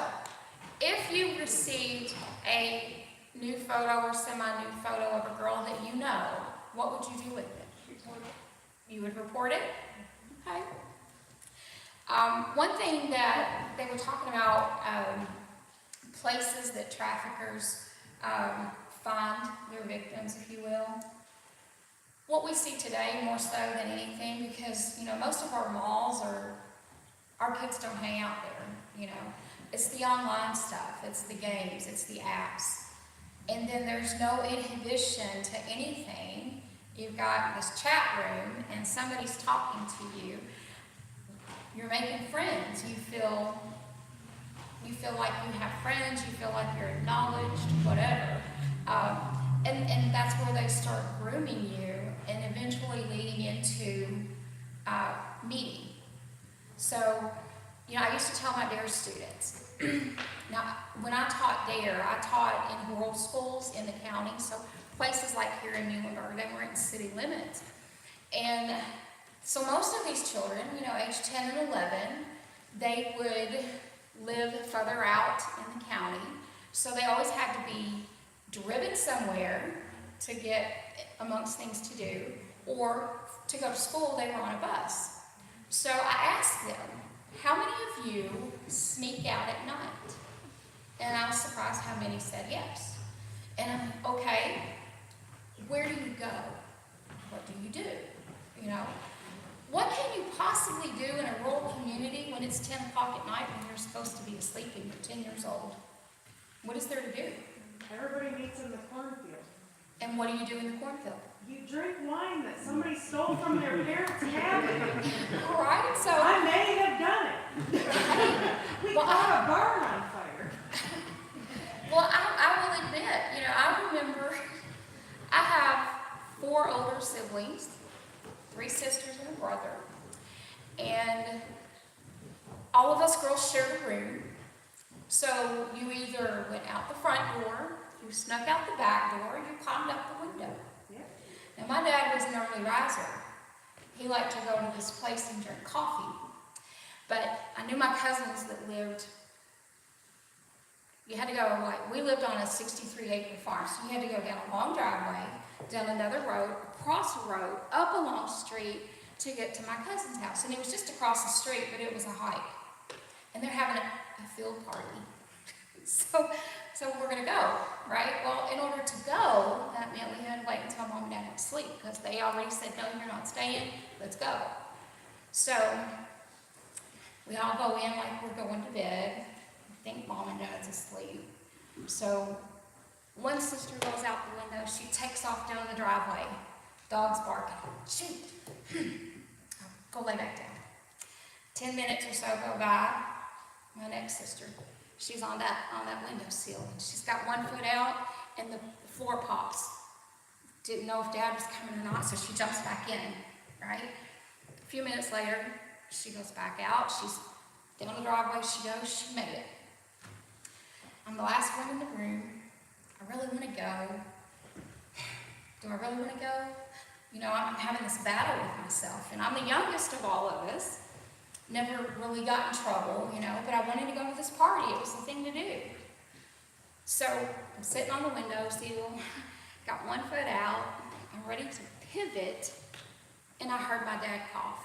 if you received a nude photo or semi-nude photo of a girl that you know, what would you do with it? Report it. You would report it? Okay. One thing that they were talking about, places that traffickers find their victims, if you will. What we see today more so than anything, because most of our malls our kids don't hang out there. It's the online stuff, it's the games, it's the apps, and then there's no inhibition to anything. You've got this chat room, and somebody's talking to you. You're making friends. You feel like you have friends. You feel like you're acknowledged, whatever. And that's where they start grooming you, and eventually leading into meeting. So, I used to tell my DARE students. Now, when I taught DARE, I taught in rural schools in the county, so places like here in Muhlenberg, they weren't city limits. And so most of these children, age 10 and 11, they would live further out in the county, so they always had to be driven somewhere to get amongst things to do, or to go to school, they were on a bus. So I asked them, how many of you sneak out at night? And I was surprised how many said yes. And I'm like, okay, where do you go? What do you do? What can you possibly do in a rural community when it's 10 o'clock at night when you're supposed to be asleep and you're 10 years old? What is there to do? Everybody meets in the cornfield. And what do you do in the cornfield? You drink wine that somebody stole from their parents' cabin. All right, so I may have done it. We caught a barn on fire. Well, I will admit, I remember I have 4 older siblings, 3 sisters and a brother, and all of us girls shared a room. So you either went out the front door, you snuck out the back door, you climbed up the window. Now, my dad was an early riser. He liked to go to this place and drink coffee. But I knew my cousins that lived, You had to go, like, we lived on a 63-acre farm, so you had to go down a long driveway, down another road, across a road, up a long street to get to my cousin's house. And it was just across the street, but it was a hike. And they're having a field party. So we're gonna go, right? Well, in order to go, that meant we had to wait until Mom and Dad went to sleep, because they already said, no, you're not staying, let's go. So we all go in like we're going to bed. I think Mom and Dad's asleep. So one sister goes out the window, she takes off down the driveway. Dog's barking, shoot. Go lay back down. 10 minutes or so go by. My next sister, she's on that windowsill, and she's got one foot out, and the floor pops. Didn't know if Dad was coming or not, so she jumps back in, right? A few minutes later, she goes back out. She's down the driveway. She goes. She made it. I'm the last one in the room. I really want to go. Do I really want to go? You know, I'm having this battle with myself, and I'm the youngest of all of us. Never really got in trouble, you know, but I wanted to go to this party. It was the thing to do. So I'm sitting on the windowsill, got one foot out, I'm ready to pivot, and I heard my dad cough.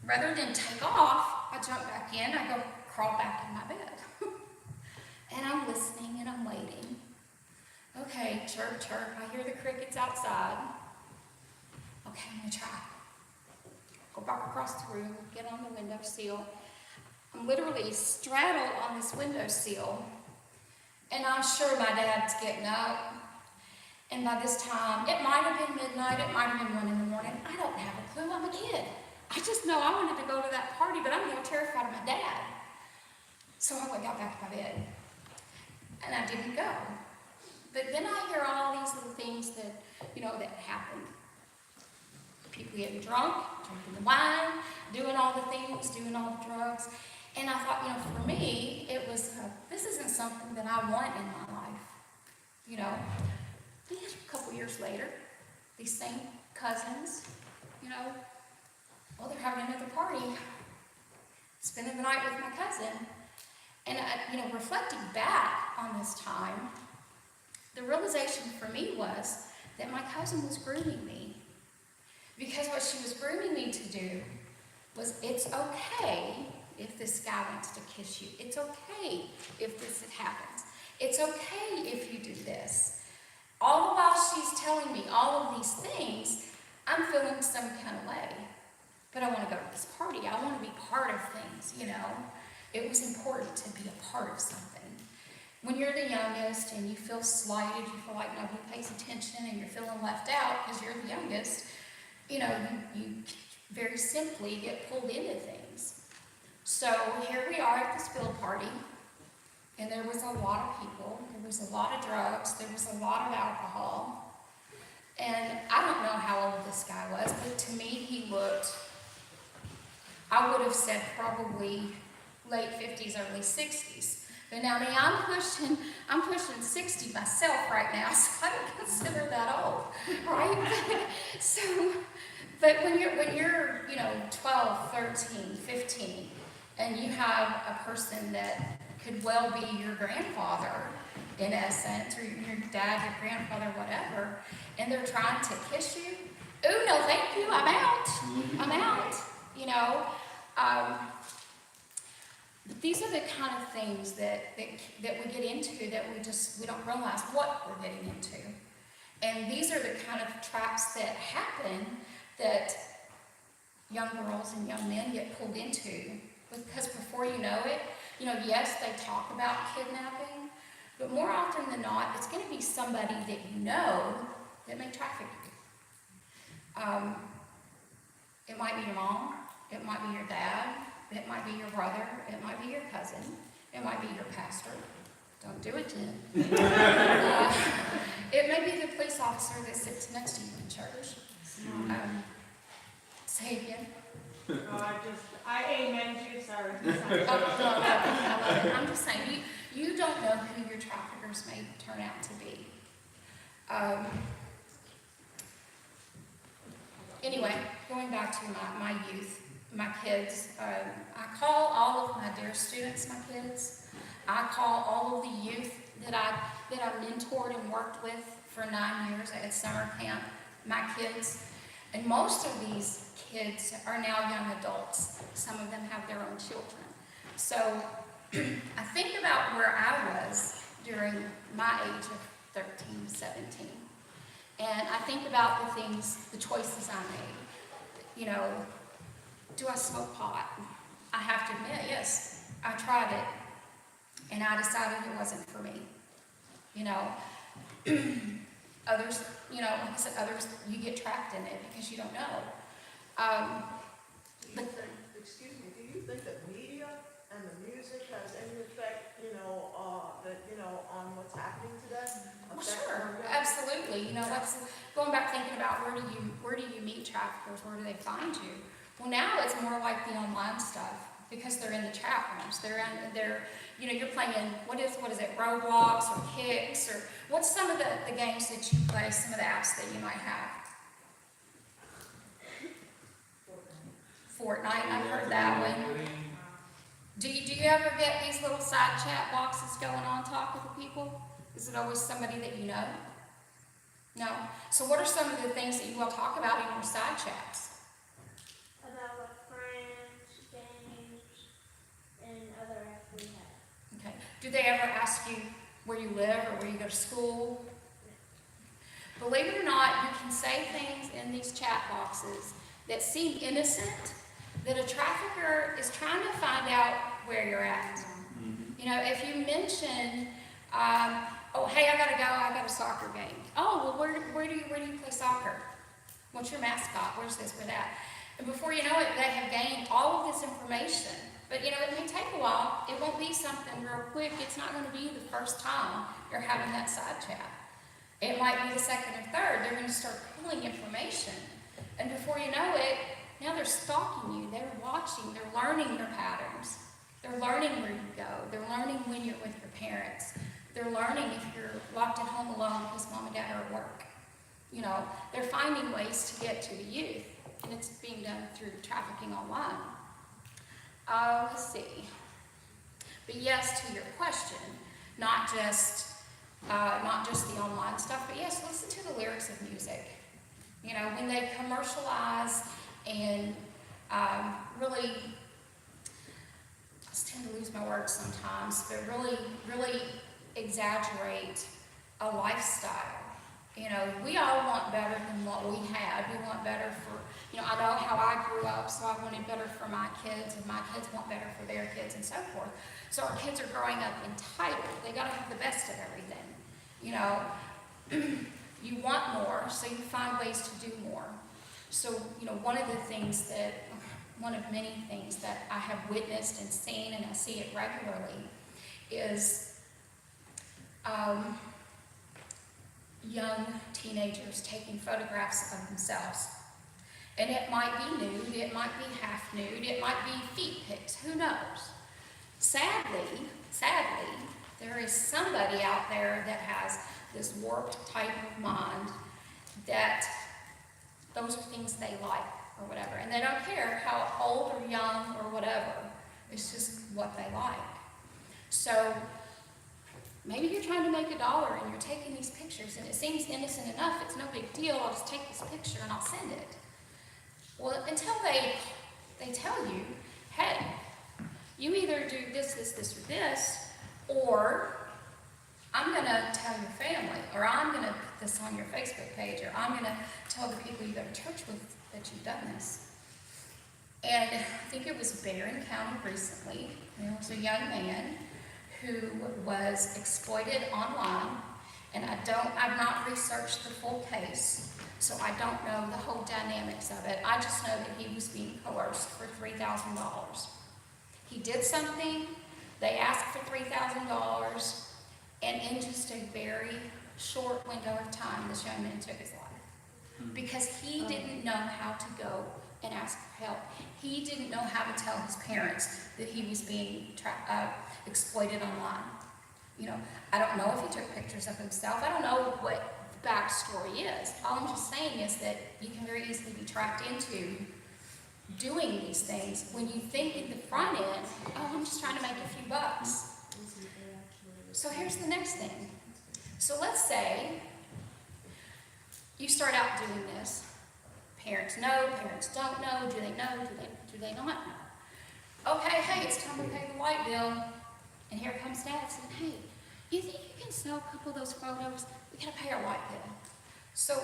Rather than take off, I jump back in, I go crawl back in my bed. And I'm listening and I'm waiting. Okay, chirp, chirp, I hear the crickets outside. Okay, I'm gonna try. Go back across the room, get on the windowsill. I'm literally straddled on this windowsill, and I'm sure my dad's getting up. And by this time, it might have been midnight, it might have been 1 in the morning. I don't have a clue, I'm a kid. I just know I wanted to go to that party, but I'm more terrified of my dad. So I got back in my bed, and I didn't go. But then I hear all these little things that, you know, that happened. People getting drunk, drinking the wine, doing all the things, doing all the drugs. And I thought, you know, for me, it was, this isn't something that I want in my life. You know, a couple years later, these same cousins, you know, well, they're having another party, spending the night with my cousin. And, you know, reflecting back on this time, the realization for me was that my cousin was grooming me. Because what she was grooming me to do was, it's okay if this guy wants to kiss you. It's okay if this happens. It's okay if you do this. All the while she's telling me all of these things, I'm feeling some kind of way. But I want to go to this party. I want to be part of things, you know. It was important to be a part of something. When you're the youngest and you feel slighted, you feel like nobody pays attention and you're feeling left out because you're the youngest, you know, you very simply get pulled into things. So here we are at this field party, and there was a lot of people, there was a lot of drugs, there was a lot of alcohol, and I don't know how old this guy was, but to me he looked, I would have said probably late 50s, early 60s. But now me, I'm pushing 60 myself right now, so I don't consider that old, right? But when you're, you know, 12, 13, 15, and you have a person that could well be your grandfather, in essence, or your dad, your grandfather, whatever, and they're trying to kiss you, ooh, no thank you, I'm out, you know. These are the kind of things that we get into that we don't realize what we're getting into. And these are the kind of traps that happen that young girls and young men get pulled into. Because before you know it, you know, yes, they talk about kidnapping, but more often than not, it's going to be somebody that you know that may traffic you. It might be your mom, it might be your dad, it might be your brother, it might be your cousin, it might be your pastor. Don't do it to him. It may be the police officer that sits next to you in church. Say it again. I amen you, sorry. I'm just saying, you don't know who your traffickers may turn out to be. Anyway, going back to my youth, my kids, I call all of my dear students my kids. I call all of the youth that I mentored and worked with for 9 years at summer camp, my kids. And most of these kids are now young adults. Some of them have their own children. So I think about where I was during my age of 13, 17. And I think about the things, the choices I made. You know, do I smoke pot? I have to admit, yes, I tried it. And I decided it wasn't for me. You know, others, you know, like I said, others, you get trapped in it because you don't know. Excuse me, do you think that media and the music has any effect, on what's happening today? Well, sure, absolutely. You know, that's going back thinking about where do you meet traffickers? Where do they find you? Well, now it's more like the online stuff because they're in the chat rooms. You're playing what is it, Roblox or Kicks, or what's some of the games that you play? Some of the apps that you might have. Fortnite, I've heard that one. Do you ever get these little side chat boxes going on talking to people? Is it always somebody that you know? No? So what are some of the things that you all talk about in your side chats? About what friends, games, and other apps we have. Okay. Do they ever ask you where you live or where you go to school? Believe it or not, you can say things in these chat boxes that seem innocent, that a trafficker is trying to find out where you're at. You know, if you mention, oh, hey, I gotta go, I got a soccer game. Oh, well, where do you play soccer? What's your mascot? Where's this, where that? And before you know it, they have gained all of this information. But you know, it may take a while. It won't be something real quick. It's not going to be the first time you're having that side chat. It might be the second or third. They're going to start pulling information. And before you know it, now they're stalking you. They're watching. They're learning your patterns. They're learning where you go. They're learning when you're with your parents. They're learning if you're locked at home alone because mom and dad are at work. You know, they're finding ways to get to the youth. And it's being done through trafficking online. Let's see. But yes, to your question, not just the online stuff, but yes, listen to the lyrics of music. You know, when they commercialize and really, I just tend to lose my words sometimes, but really exaggerate a lifestyle. You know, we all want better than what we had. We want better for, you know, I know how I grew up, so I wanted better for my kids, and my kids want better for their kids, and so forth. So our kids are growing up entitled. They gotta have the best of everything. You know, you want more, so you find ways to do more. So, you know, one of many things that I have witnessed and seen, and I see it regularly, is young teenagers taking photographs of themselves. And it might be nude, it might be half nude, it might be feet pics, who knows? Sadly, there is somebody out there that has this warped type of mind that those are things they like or whatever. And they don't care how old or young or whatever, it's just what they like. So maybe you're trying to make $1 and you're taking these pictures and it seems innocent enough, it's no big deal, I'll just take this picture and I'll send it. Well, until they tell you, hey, you either do this, or this, or I'm gonna tell your family, or I'm gonna put this on your Facebook page, or I'm gonna tell the people you go to church with that you've done this. And I think it was Barron County recently, there was a young man who was exploited online, and I've not researched the full case, so I don't know the whole dynamics of it. I just know that he was being coerced for $3,000. He did something, they asked for $3,000, and in just a very short window of time, this young man took his life. Because he didn't know how to go and ask for help. He didn't know how to tell his parents that he was being exploited online. You know, I don't know if he took pictures of himself. I don't know what the backstory is. All I'm just saying is that you can very easily be trapped into doing these things when you think in the front end, oh, I'm just trying to make a few bucks. So here's the next thing. So let's say you start out doing this. Parents know, parents don't know. Do they know? Do they not know? Okay, hey, it's time to pay the light bill. And here comes Dad saying, hey, you think you can sell a couple of those photos? We gotta pay our light bill. So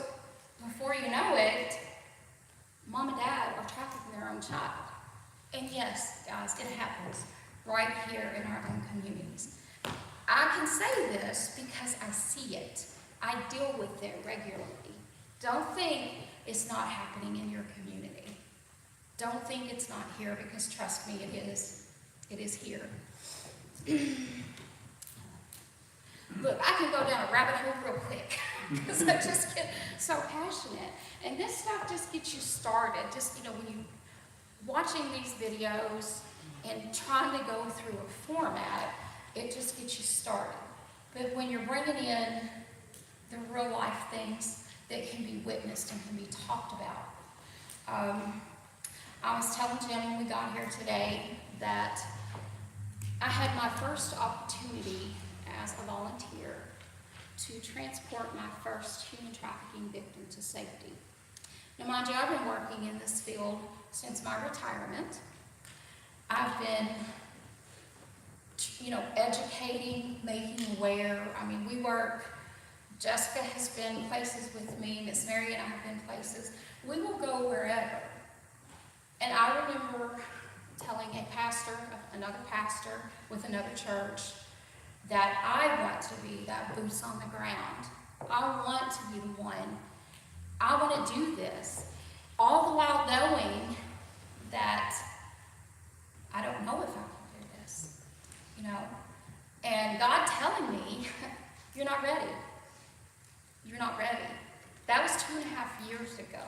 before you know it, Mom and Dad are trafficking their own child. And yes, guys, it happens right here in our own communities. I can say this because I see it. I deal with it regularly. Don't think it's not happening in your community. Don't think it's not here, because trust me, it is. It is here. Look, I can go down a rabbit hole real quick because I just get so passionate. And this stuff just gets you started. Just, when you watching these videos and trying to go through a format, it just gets you started. But when you're bringing in the real life things that can be witnessed and can be talked about. I was telling Jim when we got here today that I had my first opportunity as a volunteer to transport my first human trafficking victim to safety. Now, mind you, I've been working in this field since my retirement. I've been, educating, making aware. I mean, we work. Jessica has been places with me. Miss Mary and I have been places. We will go wherever. And I remember telling another pastor with another church, that I want to be that boots on the ground. I want to be the one. I want to do this. All the while knowing that I don't know if I can do this, And God telling me, you're not ready. You're not ready. That was 2.5 years ago.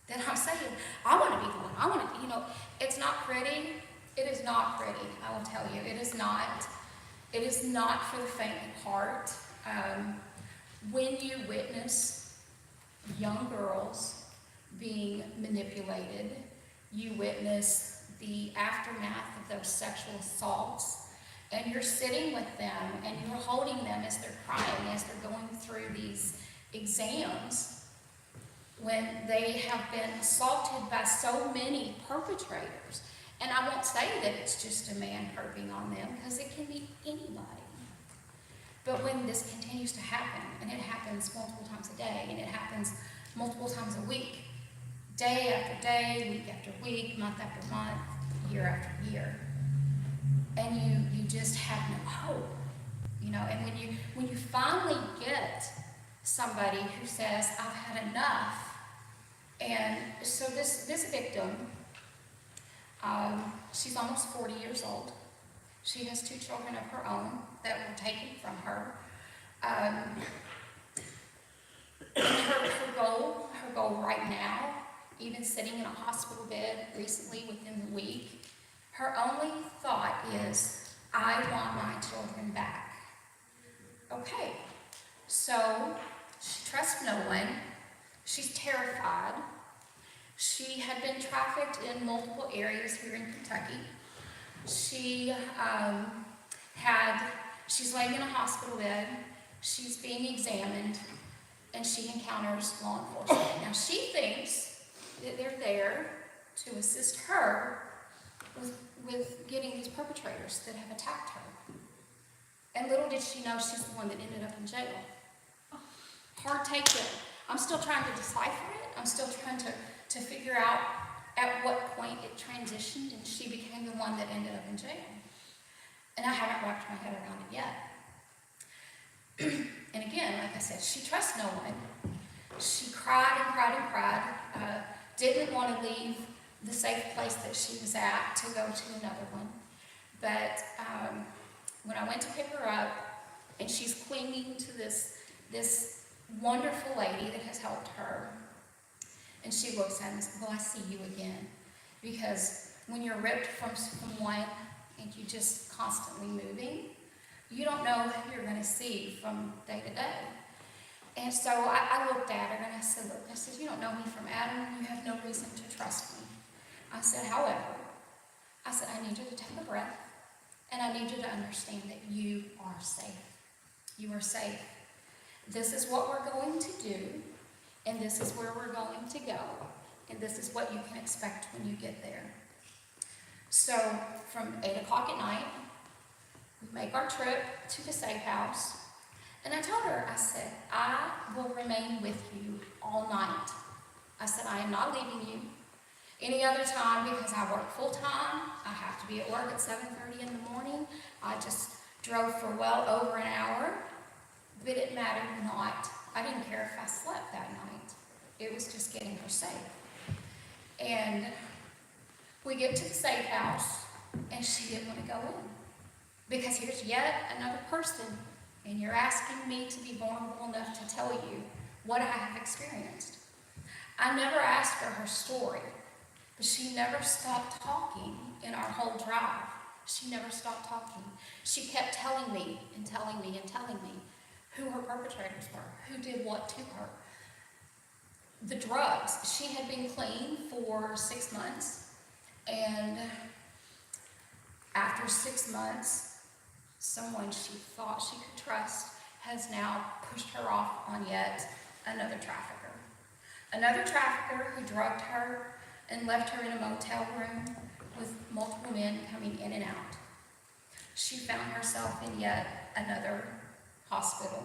Then I'm saying, I want to be the one. I want to, it's not pretty. It is not pretty, I will tell you. It is not. It is not for the faint of heart. When you witness young girls being manipulated, you witness the aftermath of those sexual assaults, and you're sitting with them and you're holding them as they're crying, as they're going through these exams, when they have been assaulted by so many perpetrators. And I won't say that it's just a man perping on them, because it can be anybody. But when this continues to happen, and it happens multiple times a day, and it happens multiple times a week, day after day, week after week, month after month, year after year, and you just have no hope, and when you finally get somebody who says, I've had enough. And so this victim, she's almost 40 years old. She has 2 children of her own that were taken from her. Her goal right now, even sitting in a hospital bed recently within the week, her only thought is, I want my children back. Okay, so she trusts no one. She's terrified. She had been trafficked in multiple areas here in Kentucky. She's laying in a hospital bed. She's being examined, and she encounters law enforcement. Now, she thinks that they're there to assist her with getting these perpetrators that have attacked her. And little did she know she's the one that ended up in jail. Hard take it. I'm still trying to decipher it. I'm still trying to figure out at what point it transitioned and she became the one that ended up in jail. And I haven't wrapped my head around it yet. And again, like I said, she trusts no one. She cried and cried and cried. Didn't want to leave the safe place that she was at to go to another one. But when I went to pick her up, and she's clinging to this wonderful lady that has helped her, and she looks at me and says, well, I see you again. Because when you're ripped from one and you're just constantly moving, you don't know who you're going to see from day to day. And so I looked at her and I said, look, you don't know me from Adam. You have no reason to trust me. I said, however, I need you to take a breath. And I need you to understand that you are safe. You are safe. This is what we're going to do, and this is where we're going to go, and this is what you can expect when you get there. So from 8 o'clock at night, we make our trip to the safe house, and I told her, I said, I will remain with you all night. I said, I am not leaving you any other time because I work full time. I have to be at work at 7:30 in the morning. I just drove for well over an hour, but it mattered not. I didn't care if I slept that night. It was just getting her safe. And we get to the safe house, and she didn't want to go in. Because here's yet another person, and you're asking me to be vulnerable enough to tell you what I have experienced. I never asked her story, but she never stopped talking in our whole drive. She never stopped talking. She kept telling me and telling me and telling me who her perpetrators were, who did what to her. The drugs, she had been clean for 6 months, and after 6 months, someone she thought she could trust has now pushed her off on yet another trafficker. Another trafficker who drugged her and left her in a motel room with multiple men coming in and out. She found herself in yet another hospital.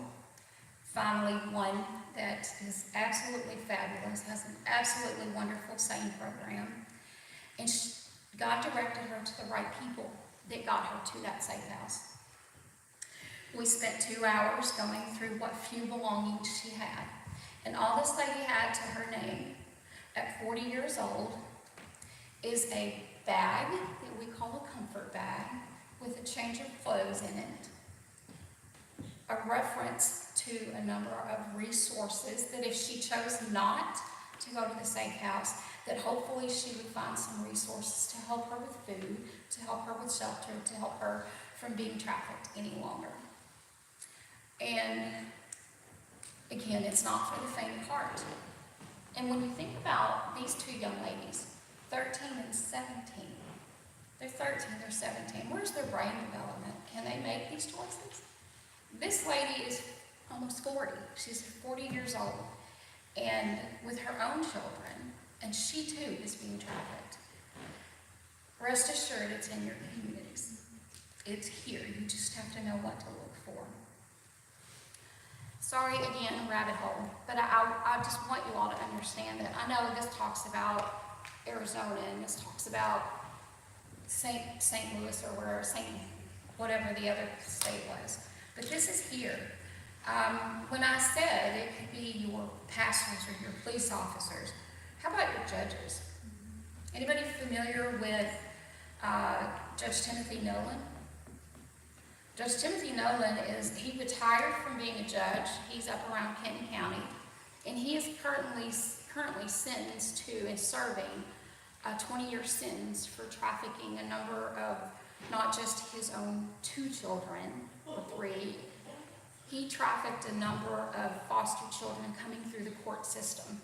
Finally, one that is absolutely fabulous, has an absolutely wonderful SANE program. And God directed her to the right people that got her to that safe house. We spent 2 hours going through what few belongings she had. And all this lady had to her name at 40 years old is a bag that we call a comfort bag with a change of clothes in it, a reference to a number of resources that if she chose not to go to the safe house, that hopefully she would find some resources to help her with food, to help her with shelter, to help her from being trafficked any longer. And again, it's not for the faint of heart. And when you think about these two young ladies, 13 and 17, they're 13, they're 17, where's their brain development? Can they make these choices? This lady is almost 40. She's 40 years old, and with her own children, and she too is being trafficked. Rest assured, it's in your communities. It's here. You just have to know what to look for. Sorry, again, rabbit hole, but I just want you all to understand that I know this talks about Arizona, and this talks about St. Louis or where whatever the other state was, but this is here. When I said it could be your pastors or your police officers, how about your judges? Anybody familiar with Judge Timothy Nolan? Judge Timothy Nolan he retired from being a judge. He's up around Kenton County, and he is currently sentenced to and serving a 20-year sentence for trafficking a number of not just his own 2 children or 3. He trafficked a number of foster children coming through the court system.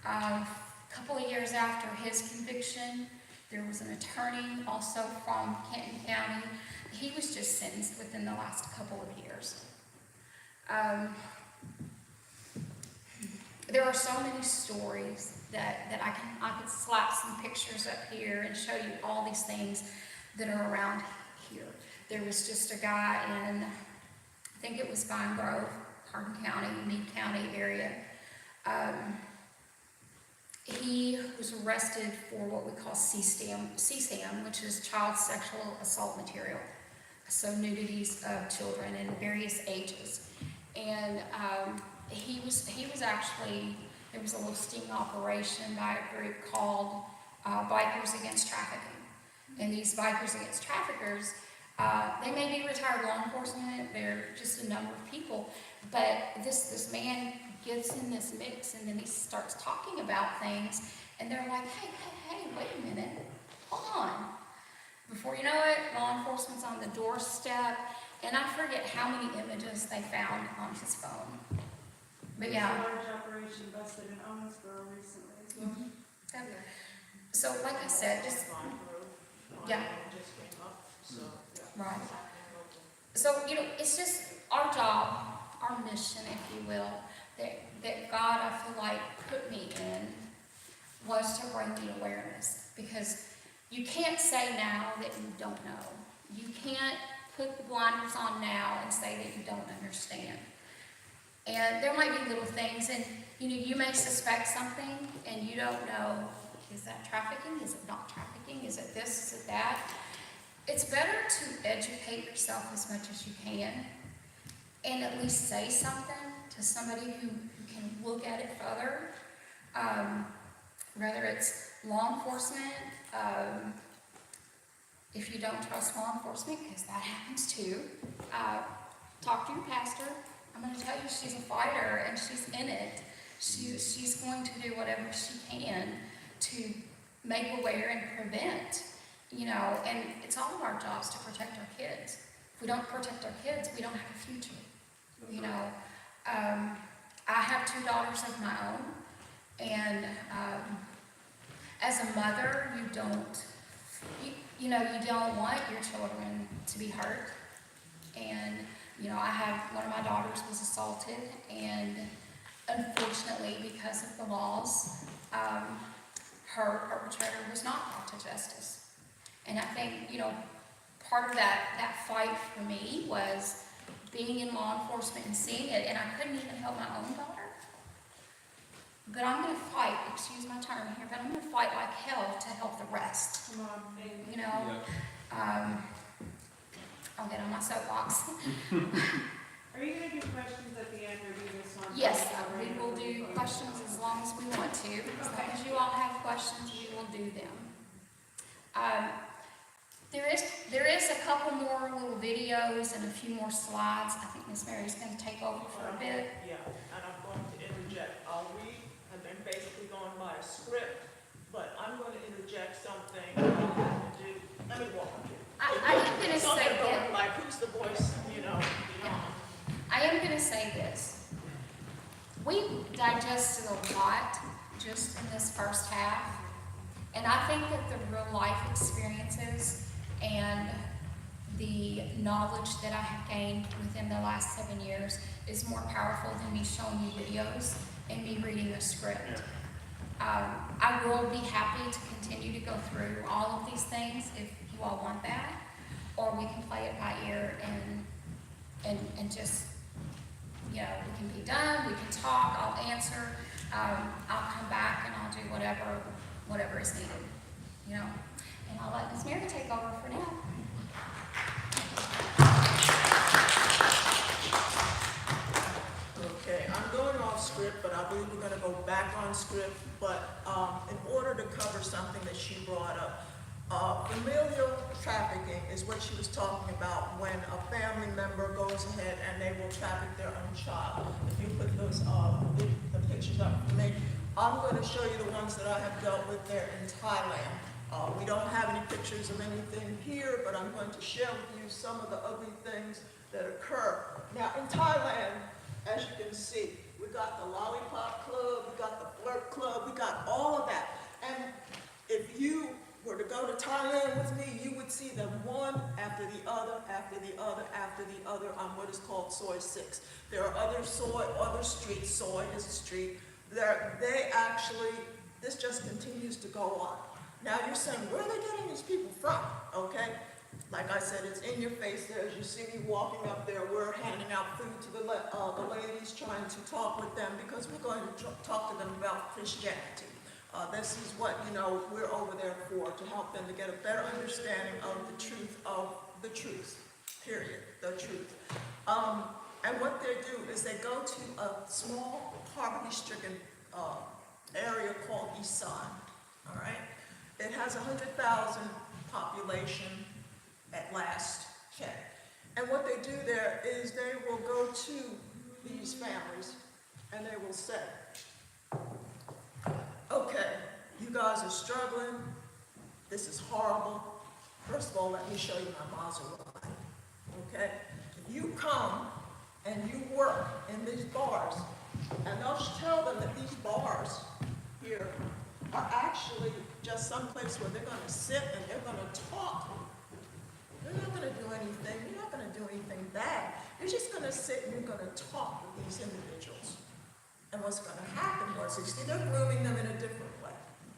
A couple of years after his conviction, there was an attorney also from Kenton County. He was just sentenced within the last couple of years. There are so many stories that I could slap some pictures up here and show you all these things that are around here. There was just a guy in, I think it was Vine Grove, Hardin County, Meade County area. He was arrested for what we call CSAM, which is child sexual assault material. So nudities of children in various ages. And he was actually, there was a little sting operation by a group called Bikers Against Trafficking. And these Bikers Against Traffickers, they may be retired law enforcement, they're just a number of people, but this man gets in this mix, and then he starts talking about things, and they're like, hey, wait a minute, hold on. Before you know it, law enforcement's on the doorstep, and I forget how many images they found on his phone. But yeah. There's a large operation busted in Owensboro recently as well. So like I said, just, yeah. Just came up, so Right. So, it's just our job, our mission, if you will, that God, I feel like, put me in, was to bring me awareness. Because you can't say now that you don't know. You can't put the blinders on now and say that you don't understand. And there might be little things, and you may suspect something, and you don't know, is that trafficking? Is it not trafficking? Is it this? Is it that? It's better to educate yourself as much as you can, and at least say something to somebody who can look at it further, whether it's law enforcement, if you don't trust law enforcement, because that happens too, talk to your pastor. I'm going to tell you, she's a fighter and she's in it. She's going to do whatever she can to make aware and prevent, and it's all of our jobs to protect our kids. If we don't protect our kids, we don't have a future. I have 2 daughters of my own, and as a mother, you don't want your children to be hurt. And I have one of my daughters was assaulted, and unfortunately, because of the laws, her perpetrator was not brought to justice. And I think, part of that fight for me was being in law enforcement and seeing it, and I couldn't even help my own daughter. But I'm going to fight, excuse my term here, but I'm going to fight like hell to help the rest. Come on, baby. I'll get on my soapbox. Are you gonna do questions at the end, or do this on? Yes, we will do questions as long as we want to. As long as you all have questions, we will do them. There is a couple more little videos and a few more slides. I think Miss Mary's going to take over for a bit. Yeah, and I'm going to interject. I'll read, and then basically going by a script, but I'm going to interject something I'll have to do. Let me walk up here. I am going to say going that. like, who's the voice, beyond. I am going to say this. We digested a lot just in this first half, and I think that the real life experiences and the knowledge that I have gained within the last 7 years is more powerful than me showing you videos and me reading a script. I will be happy to continue to go through all of these things if you all want that, or we can play it by ear and just, we can be done, we can talk, I'll answer, I'll come back and I'll do whatever is needed, and I'll let Ms. Mary take over for now. Okay, I'm going off script, but I believe we're going to go back on script. But in order to cover something that she brought up, familial trafficking is what she was talking about when a family member goes ahead and they will traffic their own child. If you put those the pictures up for me, I'm going to show you the ones that I have dealt with there in Thailand. We don't have any pictures of anything here, but I'm going to share with you some of the ugly things that occur. Now, in Thailand, as you can see, we got the Lollipop Club, we got the Flirt Club, we got all of that. And if you were to go to Thailand with me, you would see them one after the other, after the other, after the other on what is called Soy 6. There are other streets, Soy is a street. This just continues to go on. Now you're saying, where are they getting these people from? Okay, like I said, it's in your face there. As you see me walking up there, we're handing out food to the ladies, trying to talk with them because we're going to talk to them about Christianity. This is what, we're over there for, to help them to get a better understanding of the truth, period, the truth. And what they do is they go to a small poverty-stricken area called Isan, all right? It has 100,000 population at last check. And what they do there is they will go to these families and they will say, okay, you guys are struggling, this is horrible. First of all, let me show you my Maserati, okay? If you come and you work in these bars, and they'll tell them that these bars here are actually just some place where they're going to sit and they're going to talk You're not gonna do anything. You're not gonna do anything bad. You're just gonna sit and you're gonna talk with these individuals. And what's gonna happen was, you see, they're grooming them in a different way,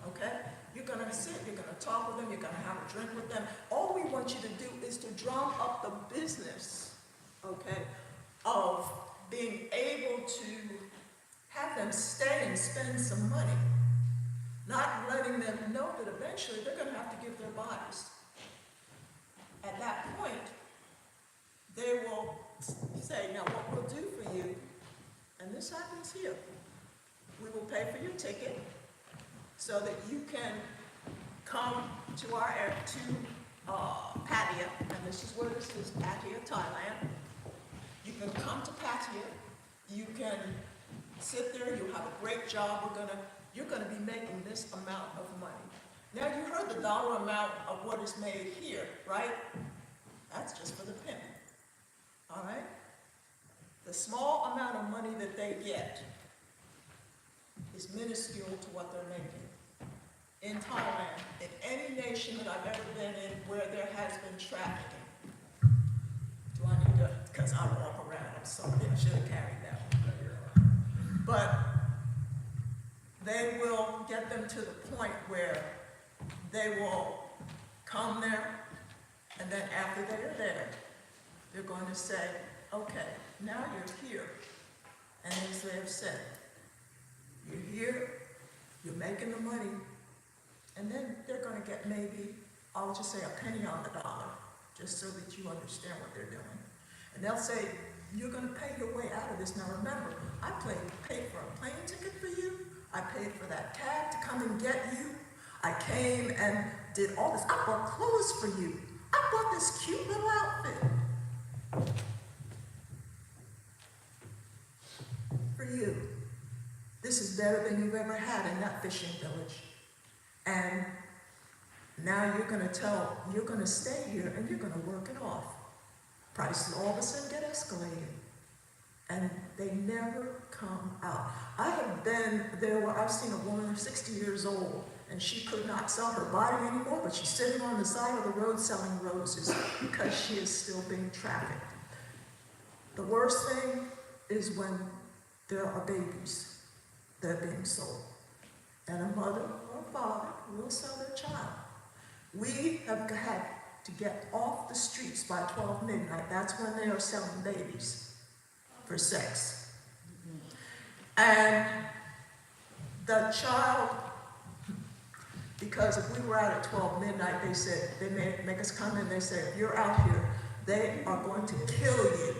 okay? You're gonna sit, you're gonna talk with them, you're gonna have a drink with them. All we want you to do is to drum up the business, okay, of being able to have them stay and spend some money. Not letting them know that eventually they're gonna have to give their bodies. At that point, they will say, now what we'll do for you, and this happens here, we will pay for your ticket so that you can come to our Pattaya, and this is where this is, Pattaya, Thailand. You can come to Pattaya, you can sit there, you have a great job, you're gonna be making this amount of money. Now you heard the dollar amount of what is made here, right? That's just for the pimp, all right? The small amount of money that they get is minuscule to what they're making. In Thailand, in any nation that I've ever been in where there has been trafficking. Do I need to, because I walk around, I'm sorry, I should have carried that one. But they will get them to the point where they will come there, and then after they're there, they're going to say, okay, now you're here. And as they have said, you're here, you're making the money, and then they're going to get maybe, I'll just say a penny on the dollar, just so that you understand what they're doing. And they'll say, you're going to pay your way out of this. Now remember, I paid for a plane ticket for you. I paid for that cab to come and get you. I came and did all this. I bought clothes for you. I bought this cute little outfit for you. This is better than you've ever had in that fishing village. And now you're going to stay here and you're going to work it off. Prices all of a sudden get escalated. And they never come out. I have been there where I've seen a woman 60 years old and she could not sell her body anymore, but she's sitting on the side of the road selling roses because she is still being trafficked. The worst thing is when there are babies that are being sold. And a mother or a father will sell their child. We have had to get off the streets by 12 midnight. That's when they are selling babies for sex. And the child, because if we were out at 12 midnight, they said, they make us come in, they said, if you're out here, they are going to kill you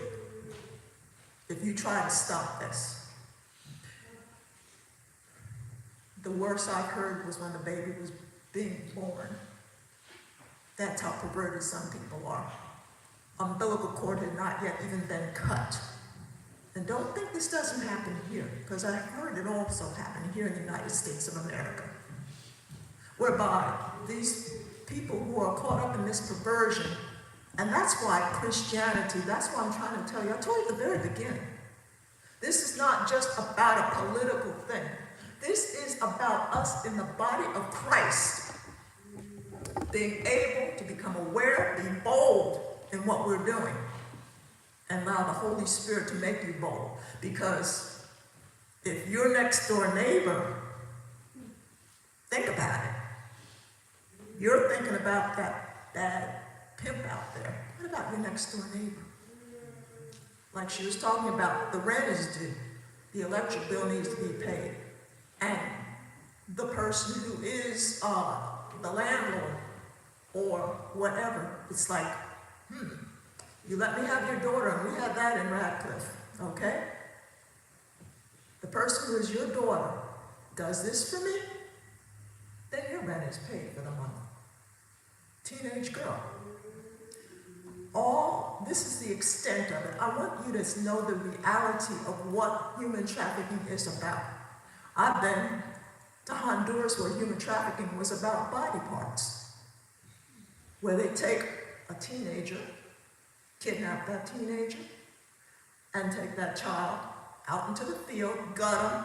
if you try to stop this. The worst I've heard was when the baby was being born. That's how perverted some people are. Umbilical cord had not yet even been cut. And don't think this doesn't happen here, because I've heard it also happen here in the United States of America, whereby these people who are caught up in this perversion, and that's why Christianity, that's why I'm trying to tell you, I told you at the very beginning, this is not just about a political thing. This is about us in the body of Christ being able to become aware, be bold in what we're doing, and allow the Holy Spirit to make you bold. Because if your next door neighbor, think about it. You're thinking about that bad pimp out there. What about your next door neighbor? Like she was talking about, the rent is due. The electric bill needs to be paid. And the person who is the landlord or whatever, it's like, you let me have your daughter, and we have that in Radcliffe, okay? The person who is your daughter does this for me, then your rent is paid for the month. Teenage girl. This is the extent of it. I want you to know the reality of what human trafficking is about. I've been to Honduras where human trafficking was about body parts, where they take a teenager, kidnap that teenager, and take that child out into the field, gut them,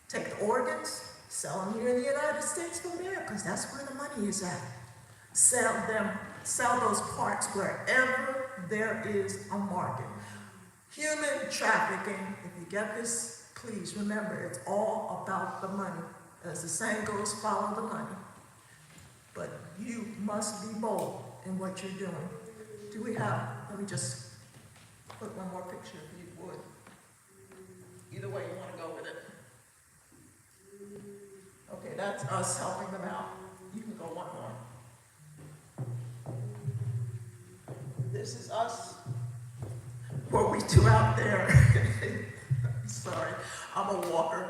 take the organs, sell them here in the United States of America, because that's where the money is at. Sell them sell those parts wherever there is a market. Human trafficking, if you get this, please remember, it's all about the money. As the saying goes, follow the money. But you must be bold in what you're doing. Do we have, let me just put one more picture if you would. Either way you want to go with it. Okay, that's us helping them out. You can go one more. This is us. What we do out there. Sorry, I'm a walker.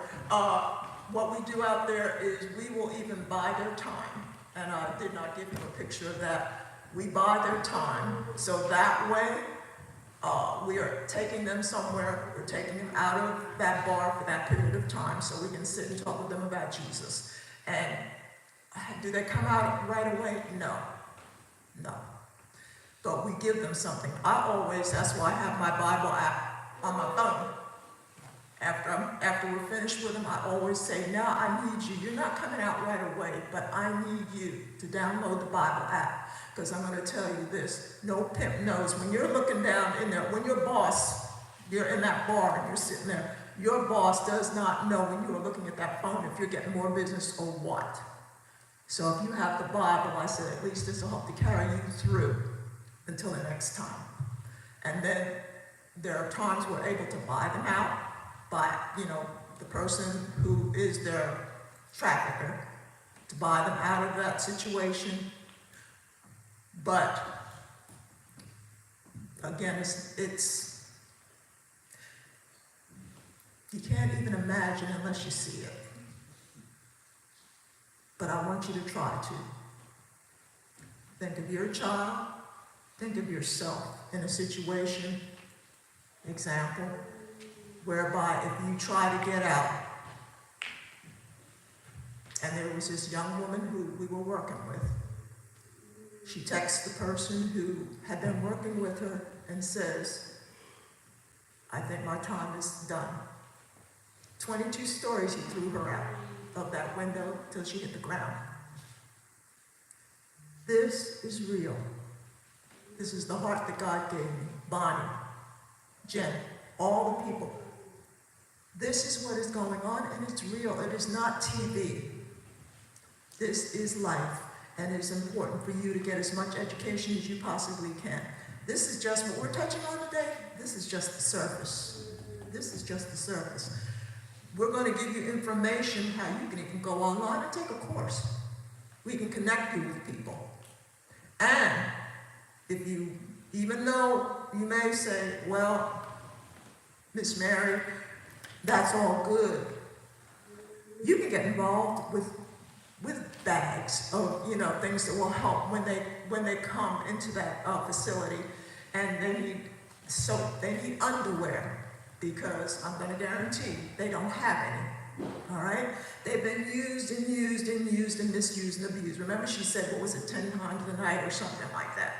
What we do out there is we will even buy their time. And I did not give you a picture of that. We buy their time. So that way, we are taking them somewhere. We're taking them out of that bar for that period of time so we can sit and talk with them about Jesus. And do they come out right away? No. No. But we give them something. That's why I have my Bible app on my phone. After we're finished with them, I always say, now I need you. You're not coming out right away, but I need you to download the Bible app. Because I'm going to tell you this, no pimp knows. When you're looking down in there, when your boss, you're in that bar and you're sitting there, your boss does not know when you are looking at that phone if you're getting more business or what. So if you have the Bible, I said, at least this will help to carry you through until the next time. And then there are times we're able to buy them out by, the person who is their trafficker, to buy them out of that situation. But again, it's you can't even imagine unless you see it. But I want you to try to. Think of your child, think of yourself in a situation, example, whereby if you try to get out, and there was this young woman who we were working with. She texts the person who had been working with her and says, I think my time is done. 22 stories he threw her out of that window till she hit the ground. This is real. This is the heart that God gave me. Bonnie, Jen, all the people. This is what is going on, and it's real. It is not TV. This is life. And it's important for you to get as much education as you possibly can. This is just what we're touching on today. This is just the surface. This is just the surface. We're going to give you information how you can even go online and take a course. We can connect you with people. And if you, even though you may say, well, Miss Mary, that's all good, you can get involved with bags of, things that will help when they come into that facility, and they need soap, they need underwear, because I'm going to guarantee they don't have any. All right? They've been used and used and used and misused and abused. Remember, she said, what was it, 10 times a night or something like that.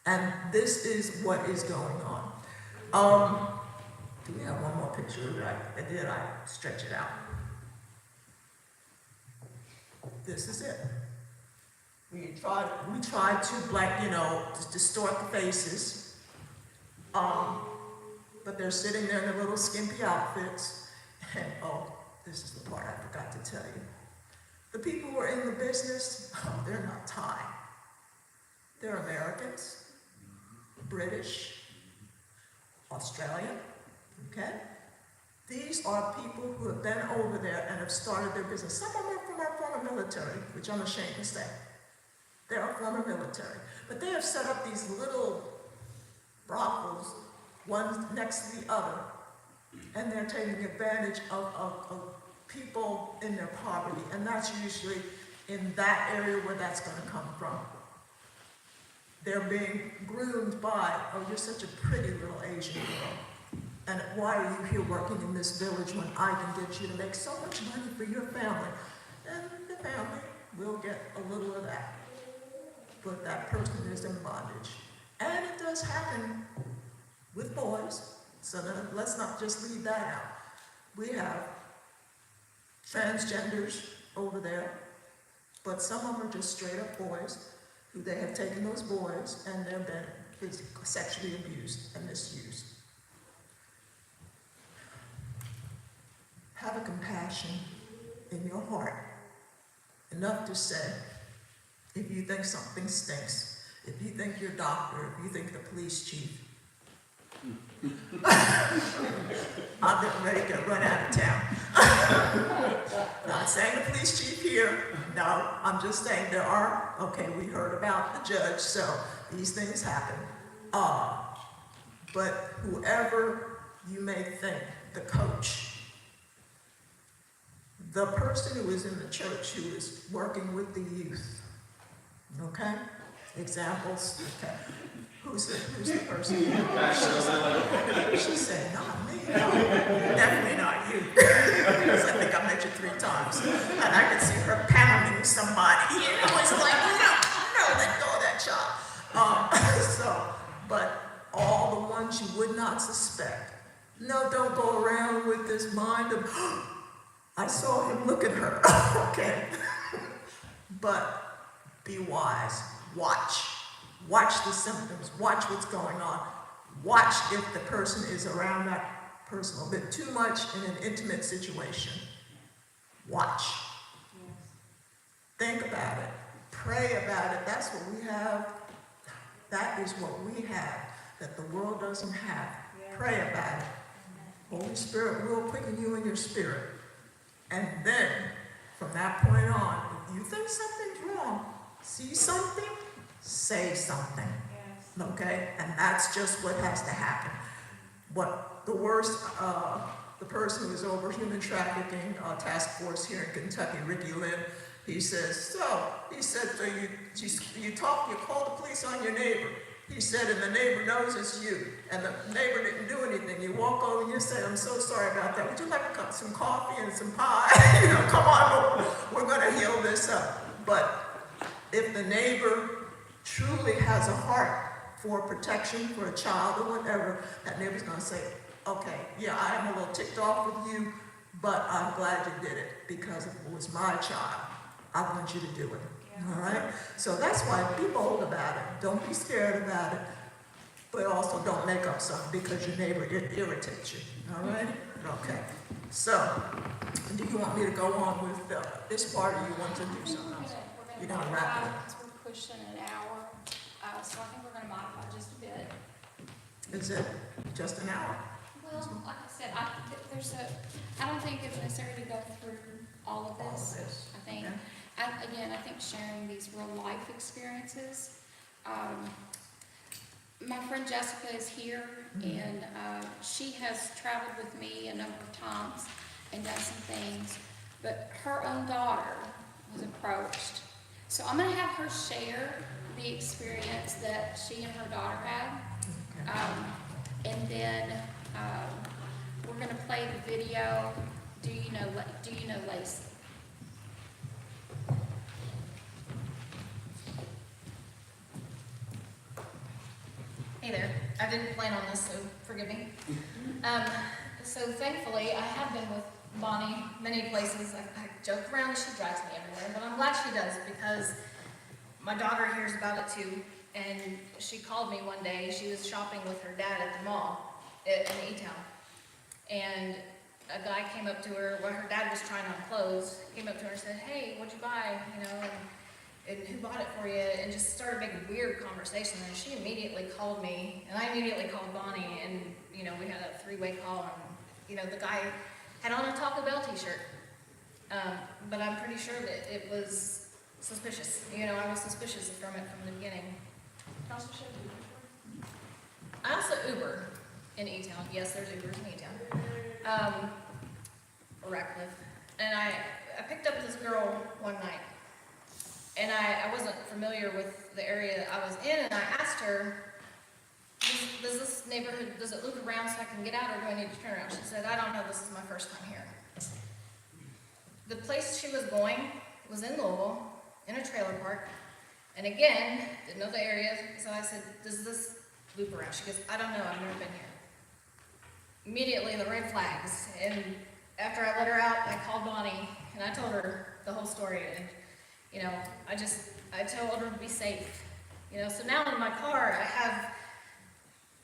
And this is what is going on. Do we have one more picture? Did I stretch it out? This is it. We tried to distort the faces, but they're sitting there in their little skimpy outfits, and this is the part I forgot to tell you. The people who are in the business, they're not Thai. They're Americans, British, Australian, okay? These are people who have been over there and have started their business. Some of them are from our former military, which I'm ashamed to say. They are former military. But they have set up these little brothels, one next to the other, and they're taking advantage of people in their poverty. And that's usually in that area where that's going to come from. They're being groomed by, oh, you're such a pretty little Asian girl. And why are you here working in this village when I can get you to make so much money for your family? And the family will get a little of that. But that person is in bondage. And it does happen with boys. So let's not just leave that out. We have transgenders over there, but some of them are just straight up boys. who they have taken those boys and they've been sexually abused and misused. Have a compassion in your heart enough to say, if you think something stinks, if you think your doctor, if you think the police chief, I'm getting ready to get run out of town. Not saying the police chief here, no, I'm just saying there are, okay, we heard about the judge, so these things happen. But whoever you may think, the coach, the person who is in the church who is working with the youth, okay? Examples, okay. Who's the person? She said, not me. No, definitely not you. Because I think I met you 3 times. And I could see her pounding somebody. You know, it's like, no, let go of that child. But all the ones you would not suspect. No, don't go around with this mind of, I saw him look at her. Okay. But be wise. Watch the symptoms. Watch what's going on. Watch if the person is around that person a bit too much in an intimate situation. Watch. Yes. Think about it. Pray about it. That's what we have. That is what we have that the world doesn't have. Yes. Pray about it. Holy Spirit will quicken you in your spirit. And then, from that point on, if you think something's wrong, see something, say something. Yes. Okay? And that's just what has to happen. What the worst, the person who is over human trafficking task force here in Kentucky, Ricky Lynn, he said, so you call the police on your neighbor. He said, and the neighbor knows it's you. And the neighbor didn't do anything. You walk over and you say, I'm so sorry about that. Would you like some coffee and some pie? Come on, we're going to heal this up. But if the neighbor truly has a heart for protection for a child or whatever, that neighbor's going to say, okay, yeah, I am a little ticked off with you, but I'm glad you did it because if it was my child, I want you to do it. All right? So that's why be bold about it. Don't be scared about it, but also don't make up something because your neighbor irritates you. All right? Okay. So, do you want me to go on with this part, or you want to do something else? You're going to wrap it up. We're pushing an hour, so I think we're going to modify just a bit. Is it just an hour? Well, like I said, I don't think it's necessary to go through all of this. I think, I think sharing these real life experiences. My friend Jessica is here, and she has traveled with me a number of times and done some things, but her own daughter was approached. So I'm going to have her share the experience that she and her daughter had. And then we're going to play the video, Do You Know Lacey? Hey there. I didn't plan on this, so forgive me. So thankfully, I have been with Bonnie many places. I joke around that she drives me everywhere, but I'm glad she does because my daughter hears about it too. And she called me one day. She was shopping with her dad at the mall in E-Town. And a guy came up to her while her dad was trying on clothes, came up to her and said, hey, what'd you buy? And who bought it for you? And just started making weird conversation. And she immediately called me, and I immediately called Bonnie, and we had a 3-way call. And the guy had on a Taco Bell t-shirt, but I'm pretty sure that it was suspicious. I was suspicious from it from the beginning. I also Uber in E-Town. Yes, there's Ubers in E-Town. Or Ratcliffe. And I picked up this girl one night. And I wasn't familiar with the area I was in, and I asked her, does this neighborhood, does it loop around so I can get out, or do I need to turn around? She said, I don't know, this is my first time here. The place she was going was in Louisville, in a trailer park, and again, didn't know the area, so I said, does this loop around? She goes, I don't know, I've never been here. Immediately, the red flags, and after I let her out, I called Bonnie, and I told her the whole story, and I just I told her to be safe. So now in my car, I have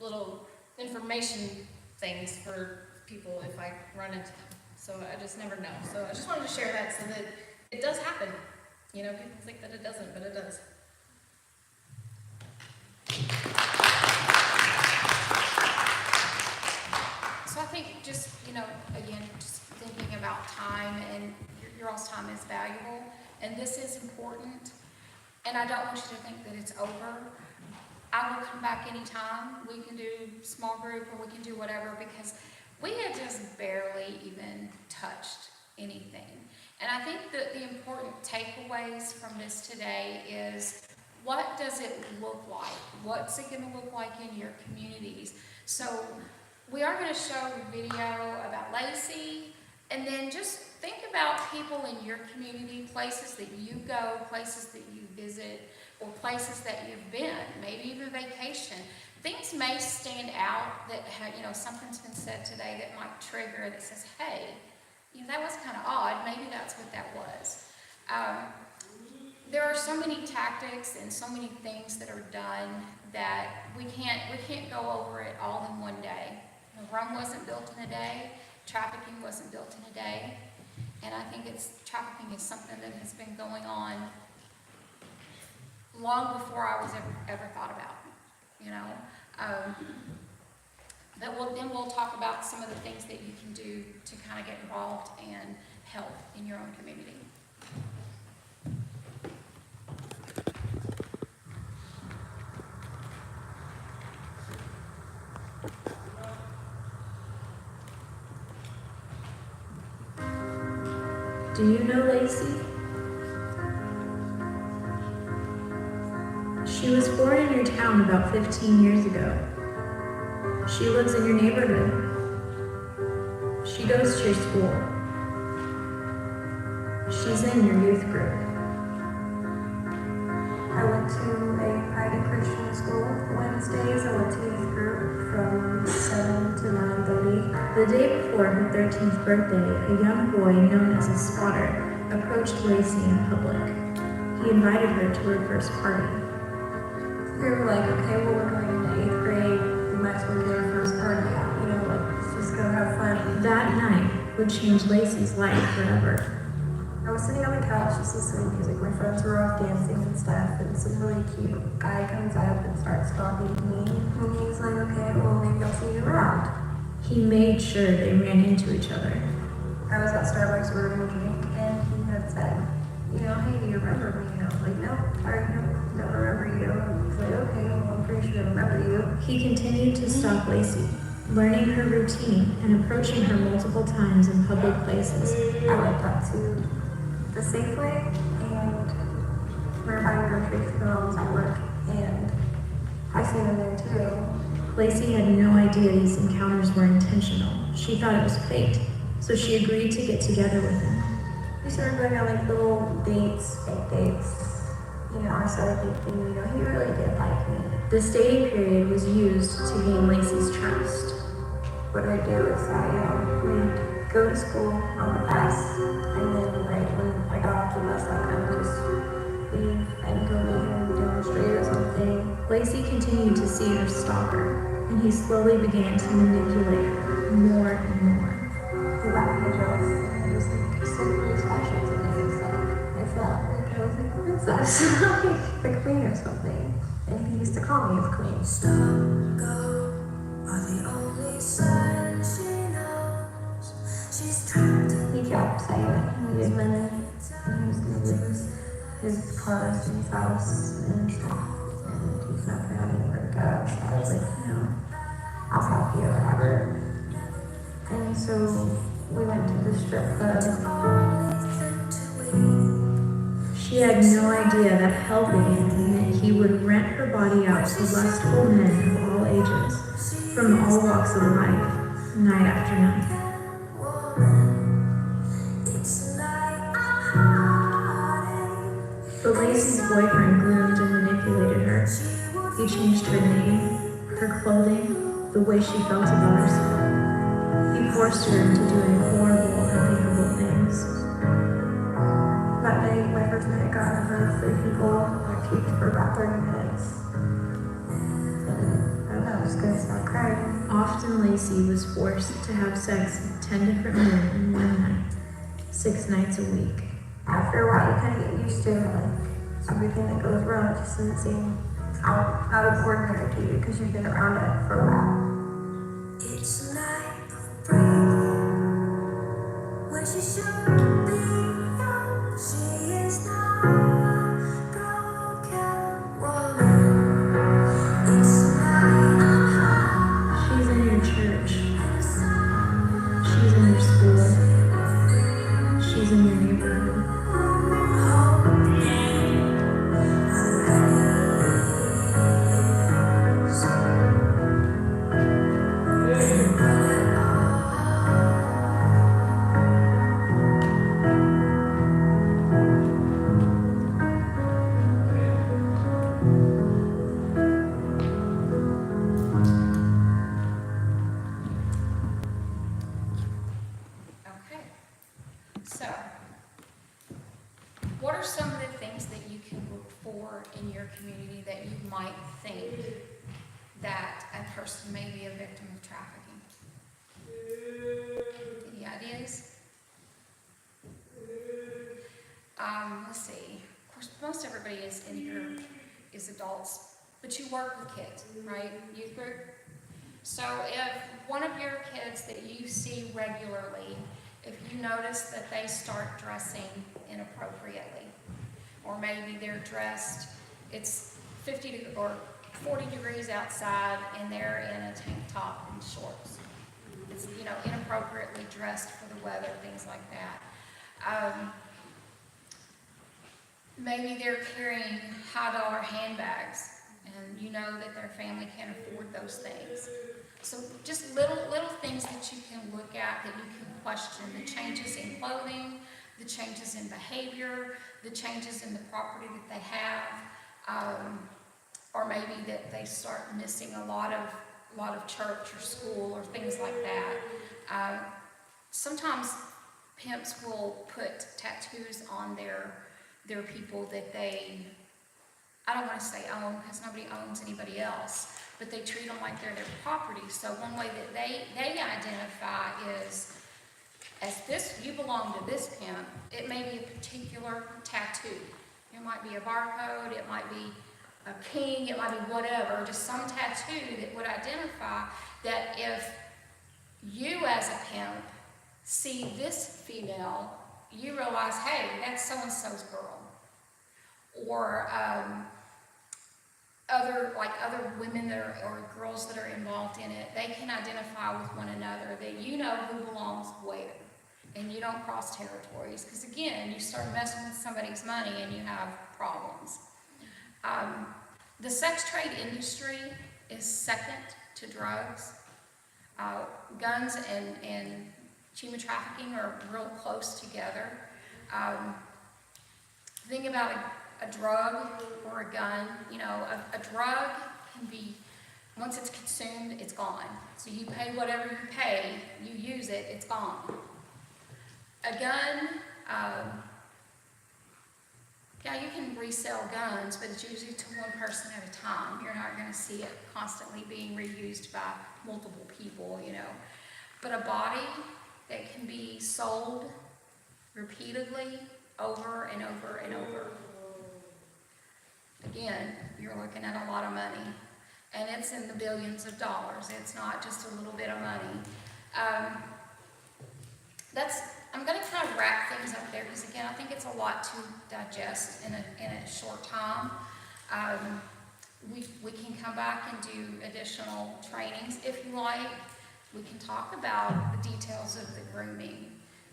little information things for people if I run into them. So I just never know. So I just wanted to share that so that it does happen. People think that it doesn't, but it does. So I think just, again, just thinking about time, and your all's time is valuable, and this is important, and I don't want you to think that it's over. I will come back anytime. We can do small group, or we can do whatever, because we had just barely even touched anything. And I think that the important takeaways from this today is, what does it look like? What's it going to look like in your communities? So we are going to show a video about Lacey, and then just think about people in your community, places that you go, places that you visit, or places that you've been, maybe even vacation. Things may stand out that something's been said today that might trigger, that says, hey, that was kind of odd, maybe that's what that was. There are so many tactics and so many things that are done that we can't go over it all in one day. Rome wasn't built in a day, trafficking wasn't built in a day, and I think trafficking is something that has been going on long before I was ever thought about, Then we'll talk about some of the things that you can do to kind of get involved and help in your own community. Do you know Lacey? She was born in your town about 15 years ago. She lives in your neighborhood. She goes to your school. She's in your youth group. I went to a private Christian school. Wednesdays I went to youth group from 7 to 9:30. The day before her 13th birthday, a young boy known as a spotter approached Lacey in public. He invited her to her first party. We were like, okay, well, we're going into 8th grade. We might as well get our first party out. Let's just go have fun. That night would change Lacey's life forever. I was sitting on the couch just listening to music. My friends were off dancing and stuff, and some really cute guy comes up and starts talking to me. And he's like, okay, well, maybe I'll see you around. He made sure they ran into each other. I was at Starbucks ordering a drink, and he had said, hey, do you remember me? And I was like, no, sorry, no, don't remember you. And he's like, okay, well, I'm pretty sure I remember you. He continued to stalk Lacey, learning her routine and approaching her multiple times in public places. I went up to the Safeway, and we were buying groceries for moms at work, and I seen him there too. Lacey had no idea these encounters were intentional. She thought it was fate, so she agreed to get together with him. We started going on little dates, fake dates. I started thinking, he really did like me. This dating period was used to gain Lacey's trust. What I do is we'd go to school on the bus, and then right when I got off the bus, I would just leave and go meet him down the street or something. Lacey continued to see her stalker, and he slowly began to manipulate her more and more. He got me a dress, and I just simply fashions and things. I felt like I was like a princess, like the queen or something. And he used to call me the queen. Stop, go, are the only signs she knows. She's trapped. He kept saying that he was minute, and he was gonna lose his cars and his house and stuff, and he's not gonna have anywhere to go. So I was like, I'll help you or whatever. And so we went to the strip club. She had no idea that helping him meant he would rent her body out to lustful men of all ages, from all walks of life, night after night. But Lacey's boyfriend groomed and manipulated her. He changed her name, her clothing, the way she felt about herself. He forced her into doing horrible, unthinkable things. That night, my first night, I got in front of 3 people. teeth for about 30 minutes. And I was gonna start crying. Often Lacey was forced to have sex with 10 different men in one night, 6 nights a week. After a while, you kind of get used to like everything that goes wrong. It just doesn't seem out of ordinary to you because you've been around it for a while. It's like breathing when she should be young. She is not a broken woman. It's like She's in your church. She's in your school. She's in your neighborhood. Okay. So, what are some of the things that you can look for in your community that you might think that a person may be a victim of trafficking? Any ideas? Let's see. Of course, most everybody is in here is adults, but you work with kids, right? Youth group. So if one of your kids that you see regularly, if you notice that they start dressing inappropriately, or maybe they're dressed, it's 40 degrees outside and they're in a tank top and shorts. It's, inappropriately dressed for the weather, things like that. Maybe they're carrying high-dollar handbags, and you know that their family can't afford those things. So just little things that you can look at, that you can question: the changes in clothing, the changes in behavior, the changes in the property that they have, or maybe that they start missing a lot of church or school or things like that. Sometimes pimps will put tattoos on their people that they, I don't want to say own, because nobody owns anybody else, but they treat them like they're their property. So one way that they identify is, as this, you belong to this pimp. It may be a particular tattoo. It might be a barcode, it might be a king, it might be whatever, just some tattoo that would identify that if you as a pimp see this female, you realize, hey, that's so-and-so's girl. Or other women that are, or girls that are involved in it, they can identify with one another, that you know who belongs where, and you don't cross territories, because again, you start messing with somebody's money and you have problems. The sex trade industry is second to drugs. Guns and human trafficking are real close together. The thing about a drug or a gun, a drug can be, once it's consumed, it's gone. So you pay whatever you pay, you use it, it's gone. A gun, you can resell guns, but it's usually to one person at a time. You're not going to see it constantly being reused by multiple people, But a body that can be sold repeatedly over and over and over. Again, you're looking at a lot of money, and it's in the billions of dollars. It's not just a little bit of money. I'm going to kind of wrap things up there, because again, I think it's a lot to digest in a short time. We can come back and do additional trainings if you like. We can talk about the details of the grooming.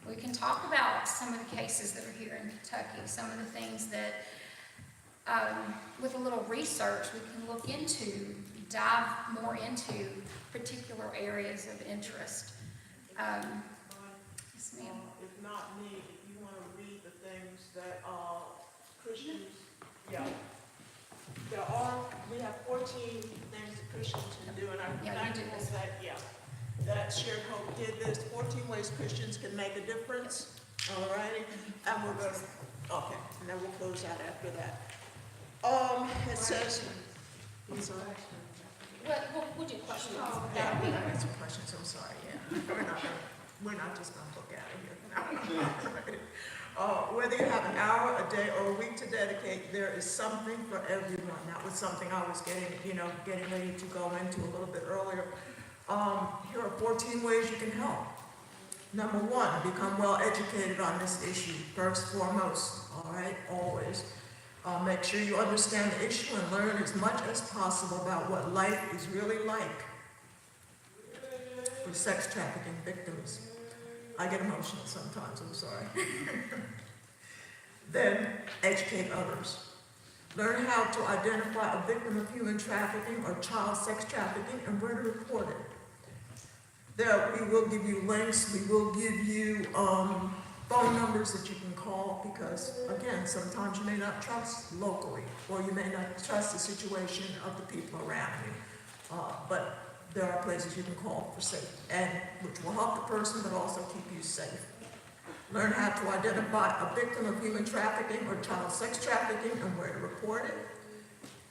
We can talk about some of the cases that are here in Kentucky, some of the things that, with a little research, we can look into, dive more into particular areas of interest. Yes, ma'am. If not me, if you want to read the things that Christians, we have 14 things that Christians can do, and I that Shared Hope did this, 14 ways Christians can make a difference, all righty? And we're going to, and then we'll close out after that. It says, I'm sorry. We'll do questions. Yeah, we have some questions, I'm sorry, yeah. We're not just gonna look at it here. No. Whether you have an hour, a day, or a week to dedicate, there is something for everyone. That was something I was getting ready to go into a little bit earlier. Here are 14 ways you can help. Number one, become well educated on this issue, first foremost, all right, always. Make sure you understand the issue and learn as much as possible about what life is really like for sex trafficking victims. I get emotional sometimes, I'm sorry. Then, educate others. Learn how to identify a victim of human trafficking or child sex trafficking and where to report it. There, we will give you links, we will give you phone numbers that you can call because, again, sometimes you may not trust locally or you may not trust the situation of the people around you. But there are places you can call for safety, and which will help the person but also keep you safe. Learn how to identify a victim of human trafficking or child sex trafficking and where to report it.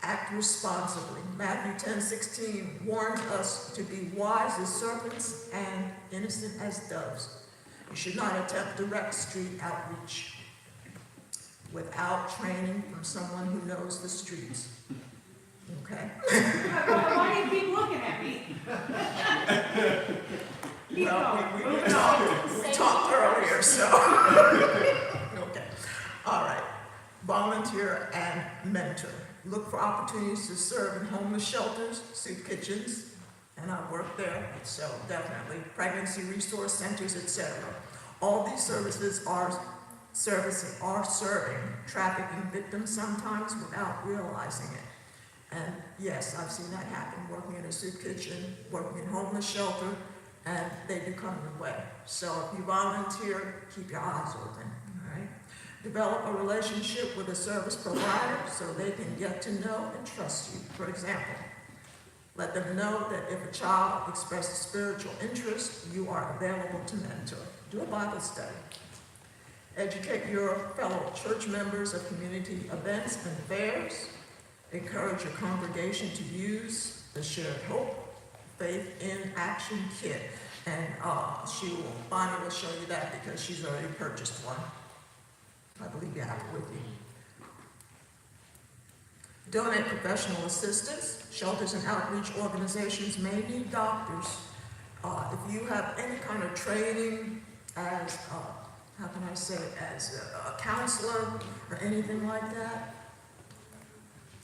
Act responsibly. Matthew 10:16 warns us to be wise as serpents and innocent as doves. You should not attempt direct street outreach without training from someone who knows the streets. Okay? Why do you keep looking at me? Well, we talked earlier, so. Okay. All right. Volunteer and mentor. Look for opportunities to serve in homeless shelters, soup kitchens, and I work there, so definitely pregnancy resource centers, etc. All these services are serving trafficking victims sometimes without realizing it. And yes, I've seen that happen, working in a soup kitchen, working in homeless shelter, and they do come your way. So if you volunteer, keep your eyes open, all right? Develop a relationship with a service provider so they can get to know and trust you. For example, let them know that if a child expresses spiritual interest, you are available to mentor. Do a Bible study. Educate your fellow church members of community events and fairs. Encourage your congregation to use the Shared Hope Faith in Action Kit. And Bonnie will show you that because she's already purchased one. I believe you have it with you. Donate professional assistance. Shelters and outreach organizations may need doctors. If you have any kind of training as, how can I say it, as a counselor or anything like that,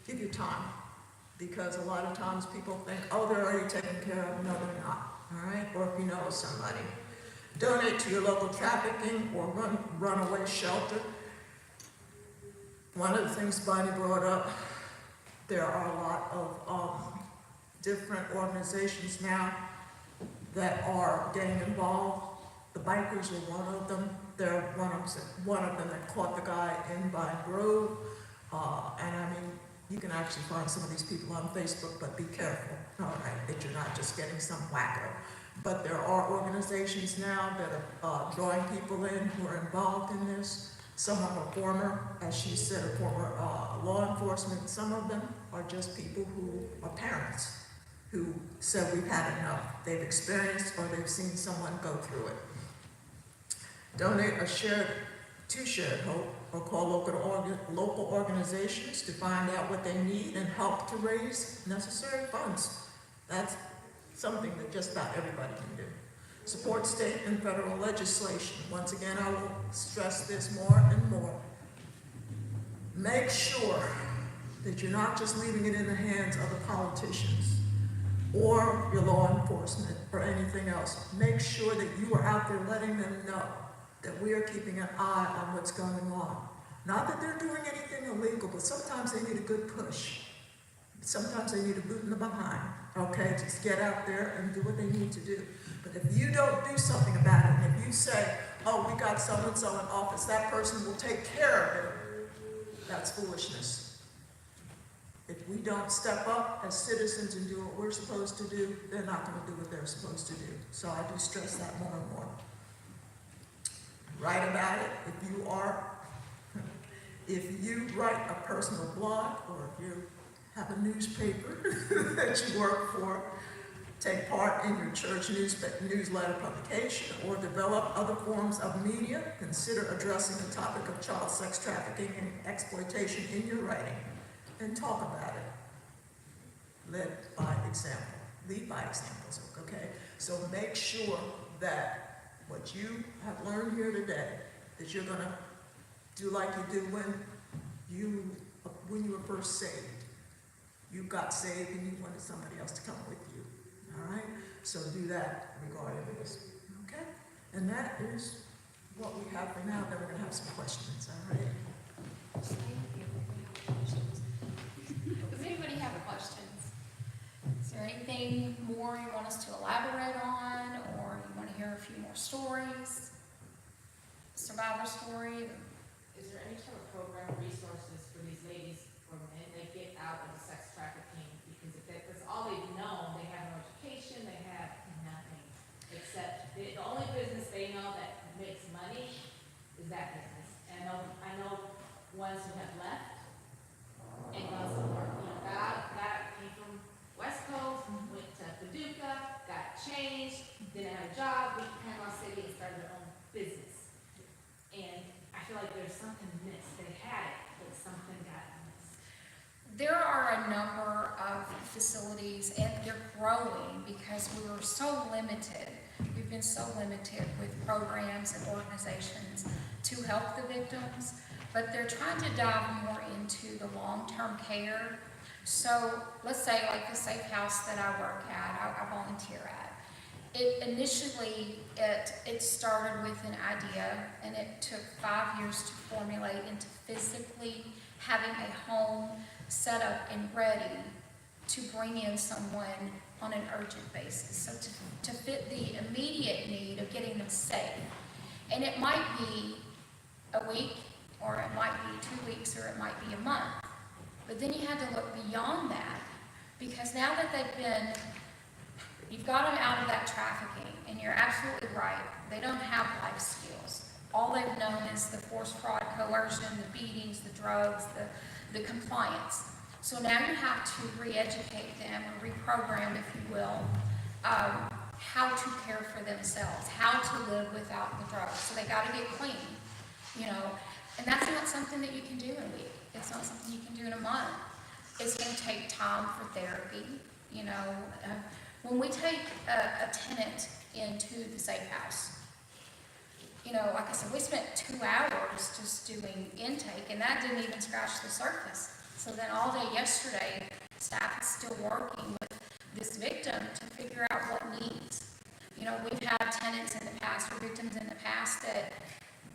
give your time. Because a lot of times people think, oh, they're already taken care of. No, they're not, all right? Or if you know somebody. Donate to your local trafficking or runaway shelter. One of the things Bonnie brought up, there are a lot of different organizations now that are getting involved. The bikers are one of them. They're one of them that caught the guy in Vine Grove. And I mean, you can actually find some of these people on Facebook, but be careful, all right, that you're not just getting some wacko. But there are organizations now that are drawing people in who are involved in this. Some of them are former, as she said, former law enforcement. Some of them are just people who are parents who said we've had enough. They've experienced or they've seen someone go through it. Donate to Shared Hope or call local organizations to find out what they need and help to raise necessary funds. That's something that just about everybody can do. Support state and federal legislation. Once again, I will stress this more and more. Make sure that you're not just leaving it in the hands of the politicians or your law enforcement or anything else. Make sure that you are out there letting them know that we are keeping an eye on what's going on. Not that they're doing anything illegal, but sometimes they need a good push. Sometimes they need a boot in the behind, okay? Just get out there and do what they need to do. But if you don't do something about it, and if you say, oh, we got so-and-so in office, that person will take care of it, that's foolishness. If we don't step up as citizens and do what we're supposed to do, they're not going to do what they're supposed to do. So I do stress that more and more. Write about it. if you write a personal blog, or if you have a newspaper that you work for, take part in your church newsletter publication, or develop other forms of media, consider addressing the topic of child sex trafficking and exploitation in your writing, and talk about it. Lead by examples, okay? So make sure that what you have learned here today, that you're gonna do like you do when you were first saved. You got saved and you wanted somebody else to come with you, all right? So do that regarding this, okay? And that is what we have for now. Then we're gonna have some questions, all right? Does anybody have questions? Is there anything more you want us to elaborate on, or you want to hear a few more stories? Survivor story? Is there any sort of program resources for these ladies when they get out of sex trafficking? Because if that's all they've known, they have no education, they have nothing, except the only business they know that makes money is that business. And I know ones who have left and gone somewhere, came from West Coast, went to Paducah, got changed, didn't have a job, went to Panama City and started their own business. And I feel like there's something missed. They had it, but something got missed. There are a number of facilities, and they're growing because we were so limited. We've been so limited with programs and organizations to help the victims, but they're trying to dive more into the long-term care. So let's say like the safe house that I work at, I volunteer at. Initially, it started with an idea, and it took 5 years to formulate into physically having a home set up and ready to bring in someone on an urgent basis. So to fit the immediate need of getting them safe. And it might be a week, or it might be 2 weeks, or it might be a month. But then you had to look beyond that, because now that you've got them out of that trafficking, and you're absolutely right, they don't have life skills. All they've known is the force, fraud, coercion, the beatings, the drugs, the compliance. So now you have to re-educate them, or reprogram, if you will, how to care for themselves, how to live without the drugs. So they got to get clean, and that's not something that you can do in a week. It's not something you can do in a month. It's going to take time for therapy, when we take a tenant into the safe house, like I said, we spent 2 hours just doing intake, and that didn't even scratch the surface. So then all day yesterday, staff is still working with this victim to figure out what needs. We've had tenants in the past, or victims in the past, that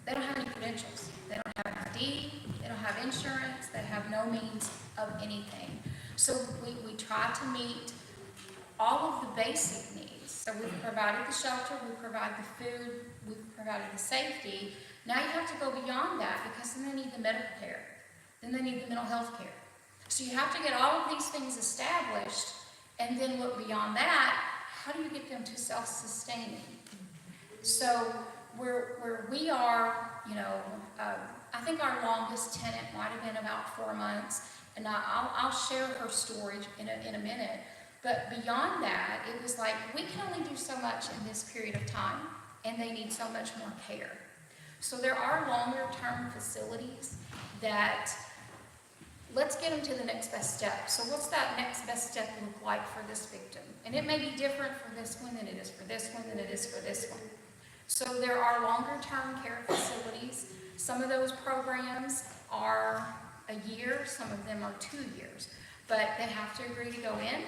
they don't have any credentials. They don't have an ID, they don't have insurance, they have no means of anything. So we try to meet all of the basic needs. So we've provided the shelter, we provide the food, we've provided the safety. Now you have to go beyond that, because then they need the medical care. Then they need the mental health care. So you have to get all of these things established, and then look beyond that. How do you get them to self-sustaining? So where we are, I think our longest tenant might have been about 4 months, and I'll share her story in a minute. But beyond that, it was like, we can only do so much in this period of time, and they need so much more care. So there are longer-term facilities that, let's get them to the next best step. So what's that next best step look like for this victim? And it may be different for this one than it is for this one than it is for this one. So there are longer-term care facilities. Some of those programs are a year, some of them are 2 years. But they have to agree to go in.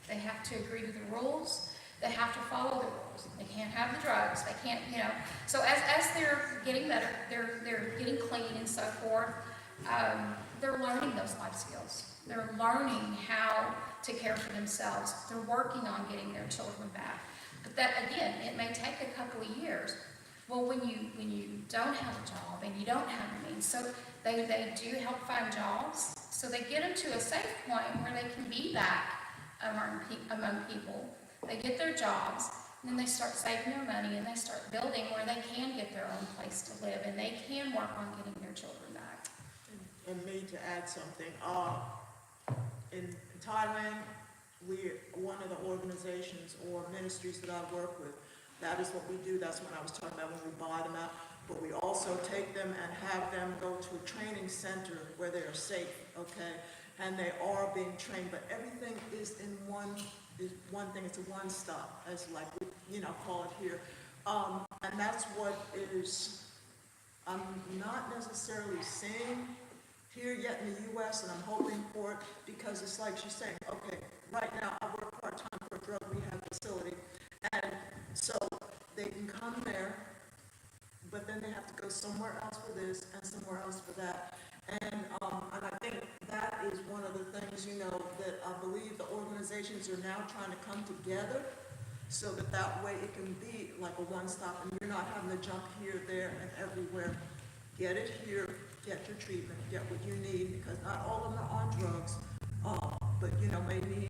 They have to agree to the rules. They have to follow the rules. They can't have the drugs. They can't, So as they're getting better, they're getting clean and so forth, they're learning those life skills. They're learning how to care for themselves. They're working on getting their children back. But that, again, it may take a couple of years. Well, when you don't have a job and you don't have a means, so they do help find jobs. So they get them to a safe point where they can be back among people. They get their jobs, and then they start saving their money, and they start building where they can get their own place to live, and they can work on getting their children back. and me to add something. In Thailand, one of the organizations or ministries that I work with, that is what we do. That's what I was talking about when we buy them out. But we also take them and have them go to a training center where they are safe, okay? And they are being trained, but everything is in one thing. It's a one-stop, as like we, call it here. And that's what is, I'm not necessarily seeing here yet in the U.S., and I'm hoping for it, because it's like she's saying, okay, right now I work part-time for a drug rehab facility, and so they can come there, but then they have to go somewhere else for this and somewhere else for that. And I think that is one of the things, that I believe the organizations are now trying to come together so that way it can be like a one-stop, and you're not having to jump here, there, and everywhere. Get it here, get your treatment, get what you need, because not all of them are on drugs, but may need,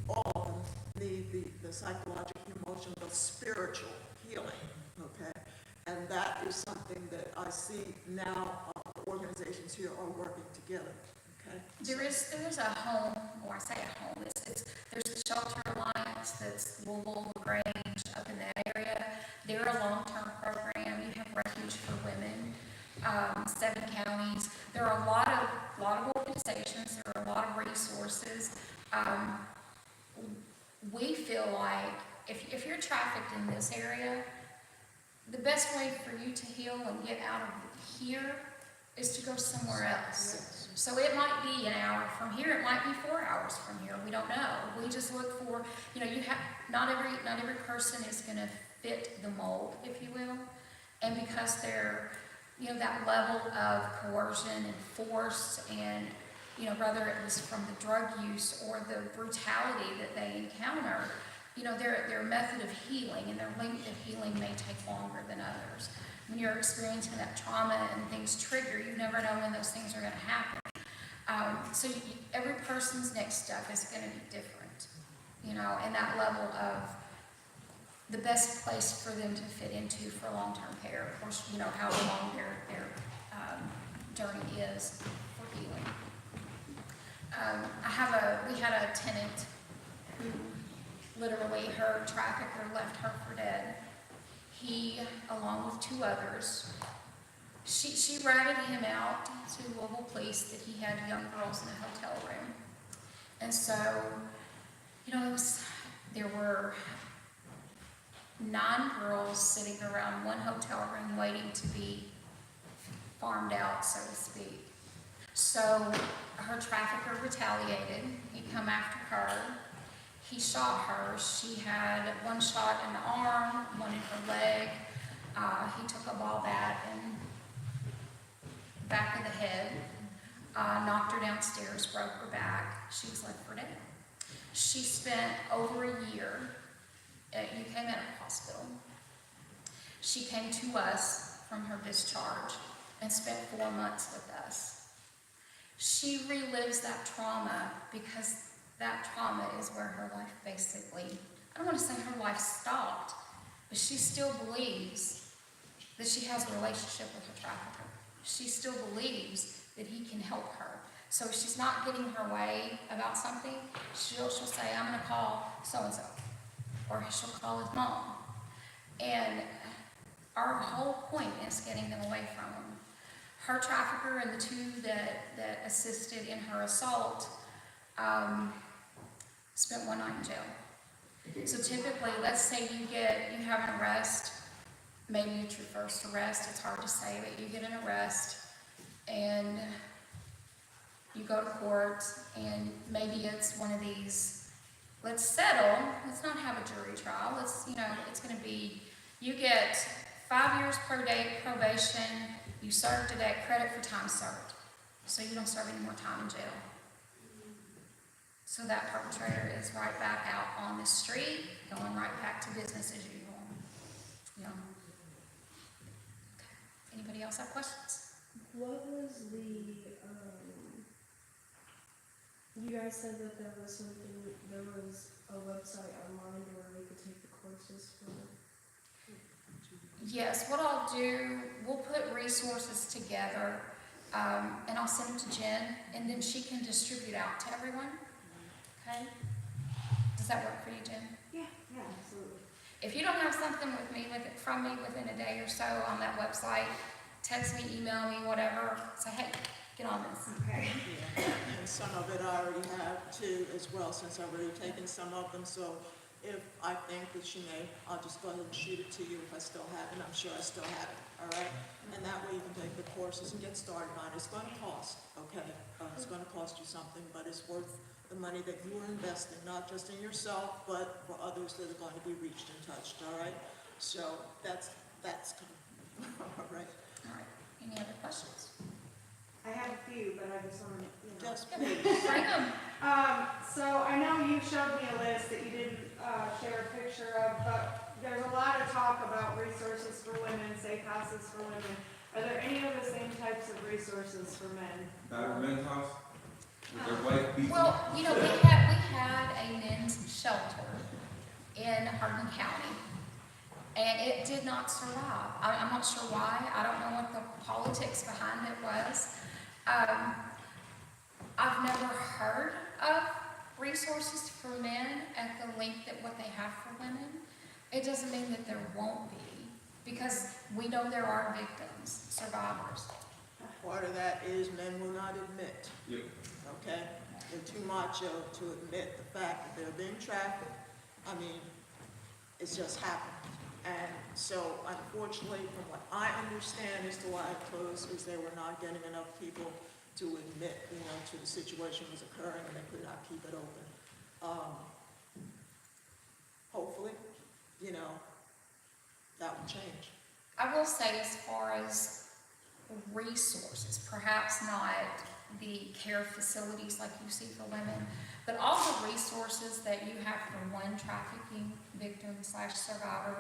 all of them need the psychological, emotional, spiritual healing, okay? And that is something that I see now, the organizations here are working together, okay? There is a home, or I say a home, there's the Shelter Alliance that's Louisville, LaGrange, up in that area. They're a long-term program. You have Refuge for Women, 7 counties. There are a lot of organizations. There are a lot of resources. We feel like if you're trafficked in this area, the best way for you to heal and get out of here is to go somewhere else. So it might be an hour from here, it might be 4 hours from here, we don't know. We just look for, not every person is gonna fit the mold, if you will. And because they're, that level of coercion and force and, whether it was from the drug use or the brutality that they encounter, their method of healing and their length of healing may take longer than others. When you're experiencing that trauma and things trigger, you never know when those things are going to happen. So every person's next step is going to be different, and that level of the best place for them to fit into for long-term care, of course, how long their journey is for healing. We had a tenant who literally her trafficker left her for dead. He, along with 2 others, she ratted him out to Louisville Police that he had young girls in a hotel room. And so, there were 9 girls sitting around one hotel room waiting to be farmed out, so to speak. So her trafficker retaliated. He come after her. He shot her. She had 1 shot in the arm, 1 in her leg. He took a ball bat and back of the head, knocked her downstairs, broke her back. She was left for dead. She spent over a year at UK Medical Hospital. She came to us from her discharge and spent 4 months with us. She relives that trauma because that trauma is where her life basically, I don't want to say her life stopped, but she still believes that she has a relationship with her trafficker. She still believes that he can help her. So if she's not getting her way about something, she'll say, I'm going to call so-and-so. Or she'll call his mom. And our whole point is getting them away from him. Her trafficker and the 2 that assisted in her assault spent 1 night in jail. So typically, let's say you have an arrest, maybe it's your first arrest, it's hard to say, but you get an arrest and you go to court and maybe it's one of these, let's settle, let's not have a jury trial, it's going to be, you get 5 years probation, you served a day, credit for time served, so you don't serve any more time in jail. So that perpetrator is right back out on the street, going right back to business as usual. Okay. Anybody else have questions? What was you guys said that there was a website online where we could take the courses for? Yes, what I'll do, we'll put resources together. and I'll send them to Jen, and then she can distribute out to everyone. Okay? Does that work for you, Jen? Yeah, absolutely. If you don't have something from me within a day or so on that website, text me, email me, whatever. Say, hey, get on this. Okay. Yeah, and some of it I already have too as well, since I've already taken some of them, so if I think that she may, I'll just go ahead and shoot it to you if I still have it, and I'm sure I still have it, all right? And that way you can take the courses and get started on it. It's gonna cost, okay? It's gonna cost you something, but it's worth the money that you are investing, not just in yourself, but for others that are going to be reached and touched, all right? So that's all right. All right. Any other questions? I have a few, but I just want to, Just Bring them. So I know you showed me a list that you didn't share a picture of, but there's a lot of talk about resources for women, safe houses for women. Are there any of the same types of resources for men? Battered men's house? With their wife beating? Well, we had a men's shelter in Hardin County, and it did not survive. I'm not sure why. I don't know what the politics behind it was. I've never heard of resources for men at the length that what they have for women. It doesn't mean that there won't be, because we know there are victims, survivors. Part of that is men will not admit. Yep. Okay? They're too macho to admit the fact that they're being trafficked. I mean, it's just happened. And so unfortunately, from what I understand as to why it closed, is they were not getting enough people to admit, to the situation was occurring, and they could not keep it open. Hopefully, that will change. I will say, as far as resources, perhaps not the care facilities like you see for women, but all the resources that you have for one trafficking victim / survivor,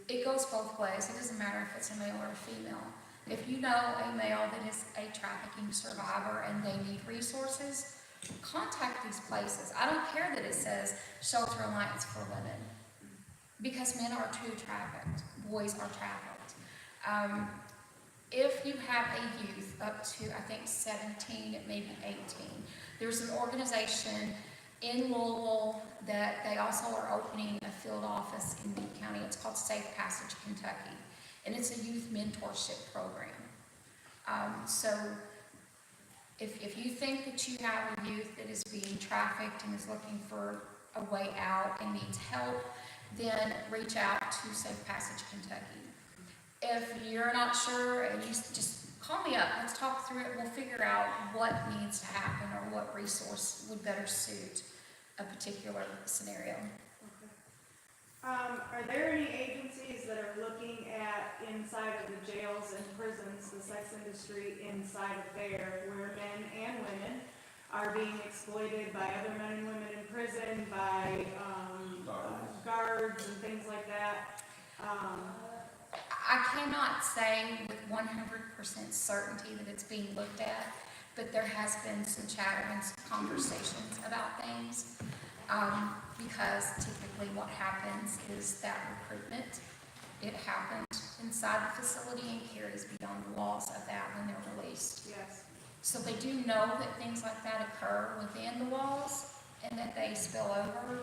it goes both ways. It doesn't matter if it's a male or a female. If you know a male that is a trafficking survivor and they need resources, contact these places. I don't care that it says Shelter Alliance for Women, because men are too trafficked, boys are trafficked. If you have a youth up to, I think, 17, maybe 18, there's an organization in Louisville that they also are opening a field office in Meade County. It's called Safe Passage Kentucky, and it's a youth mentorship program. So if you think that you have a youth that is being trafficked and is looking for a way out and needs help, then reach out to Safe Passage Kentucky. If you're not sure, and you just call me up, let's talk through it. We'll figure out what needs to happen or what resource would better suit a particular scenario. Are there any agencies that are looking at inside of the jails and prisons, the sex industry inside of there, where men and women are being exploited by other men and women in prison, by guards and things like that? I cannot say with 100% certainty that it's being looked at, but there has been some chatter and some conversations about things, because typically what happens is that recruitment, it happens inside the facility and carries beyond the walls of that when they're released. Yes. So they do know that things like that occur within the walls and that they spill over.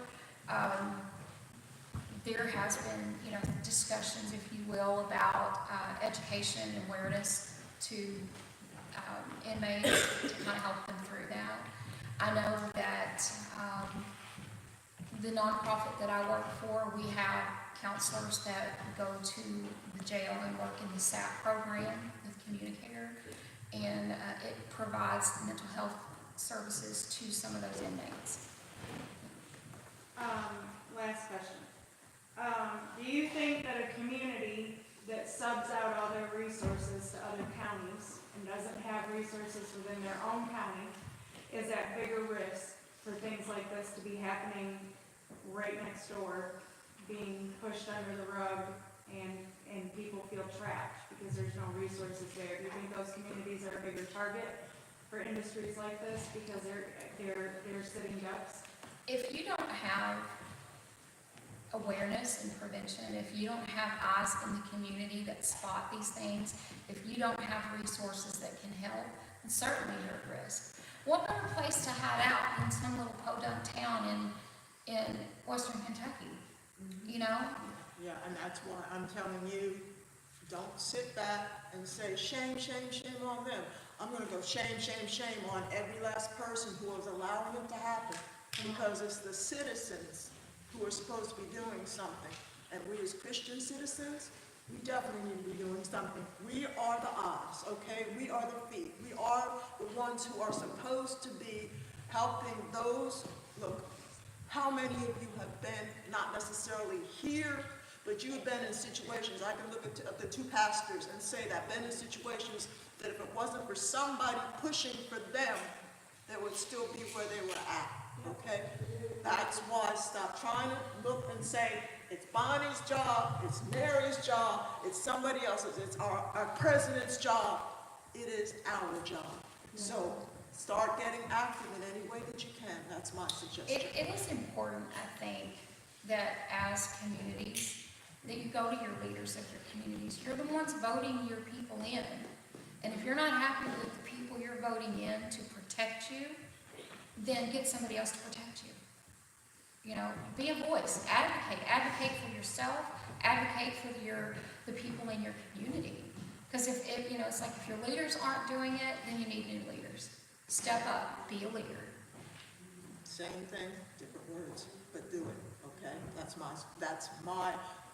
There has been, discussions, if you will, about education and awareness to inmates to kind of help them through that. I know that the nonprofit that I work for, we have counselors that go to the jail and work in the SAP program with Communicare, and it provides mental health services to some of those inmates. Last question. Do you think that a community that subs out all their resources to other counties and doesn't have resources within their own county is at bigger risk for things like this to be happening right next door, being pushed under the rug, and people feel trapped because there's no resources there? Do you think those communities are a bigger target for industries like this because they're sitting ducks? If you don't have awareness and prevention. And if you don't have eyes in the community that spot these things, if you don't have resources that can help, then certainly you're at risk. What better place to hide out than some little podunk town in western Kentucky? You know? Yeah, and that's why I'm telling you, don't sit back and say, shame, shame, shame on them. I'm gonna go shame, shame, shame on every last person who is allowing it to happen, because it's the citizens who are supposed to be doing something. And we as Christian citizens, we definitely need to be doing something. We are the eyes, okay? We are the feet. We are the ones who are supposed to be helping those. Look, how many of you have been, not necessarily here, but you have been in situations, I can look at the two pastors and say that, been in situations that if it wasn't for somebody pushing for them, they would still be where they were at, okay? That's why stop trying to look and say, it's Bonnie's job, it's Mary's job, it's somebody else's, it's our president's job. It is our job. So start getting active in any way that you can. That's my suggestion. It is important, I think, that as communities, that you go to your leaders of your communities. You're the ones voting your people in. And if you're not happy with the people you're voting in to protect you, then get somebody else to protect you. You know, be a voice, advocate for yourself, advocate for the people in your community. Because if you know, it's like if your leaders aren't doing it, then you need new leaders. Step up, be a leader. Same thing, different words, but do it, okay? That's my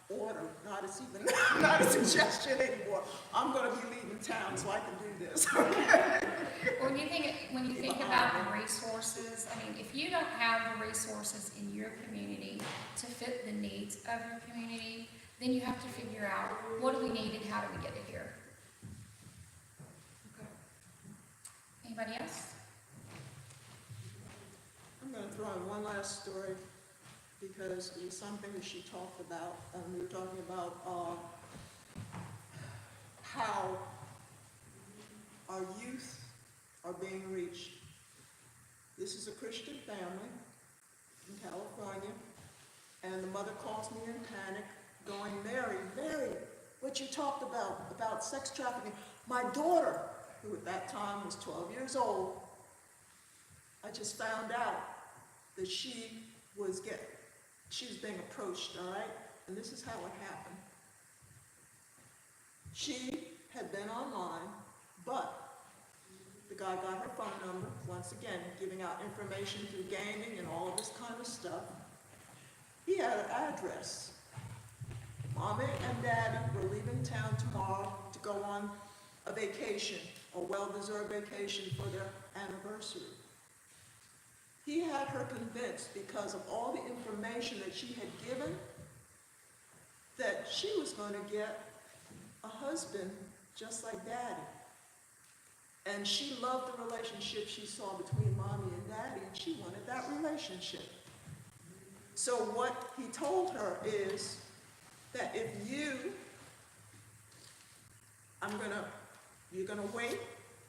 order, not a suggestion anymore. I'm gonna be leaving town so I can do this, okay? When you think about the resources, I mean, if you don't have the resources in your community to fit the needs of your community, then you have to figure out, what do we need and how do we get it here? Okay. Anybody else? I'm gonna throw in one last story, because it was something that she talked about, and we were talking about how our youth are being reached. This is a Christian family in California, and the mother calls me in panic, going, Mary, what you talked about sex trafficking. My daughter, who at that time was 12 years old, I just found out that she was being approached, all right? And this is how it happened. She had been online, but the guy got her phone number, once again, giving out information through gaming and all of this kind of stuff. He had an address. Mommy and Daddy were leaving town tomorrow to go on a vacation, a well-deserved vacation for their anniversary. He had her convinced, because of all the information that she had given, that she was going to get a husband just like Daddy. And she loved the relationship she saw between Mommy and Daddy, and she wanted that relationship. So what he told her is that if you're gonna wait,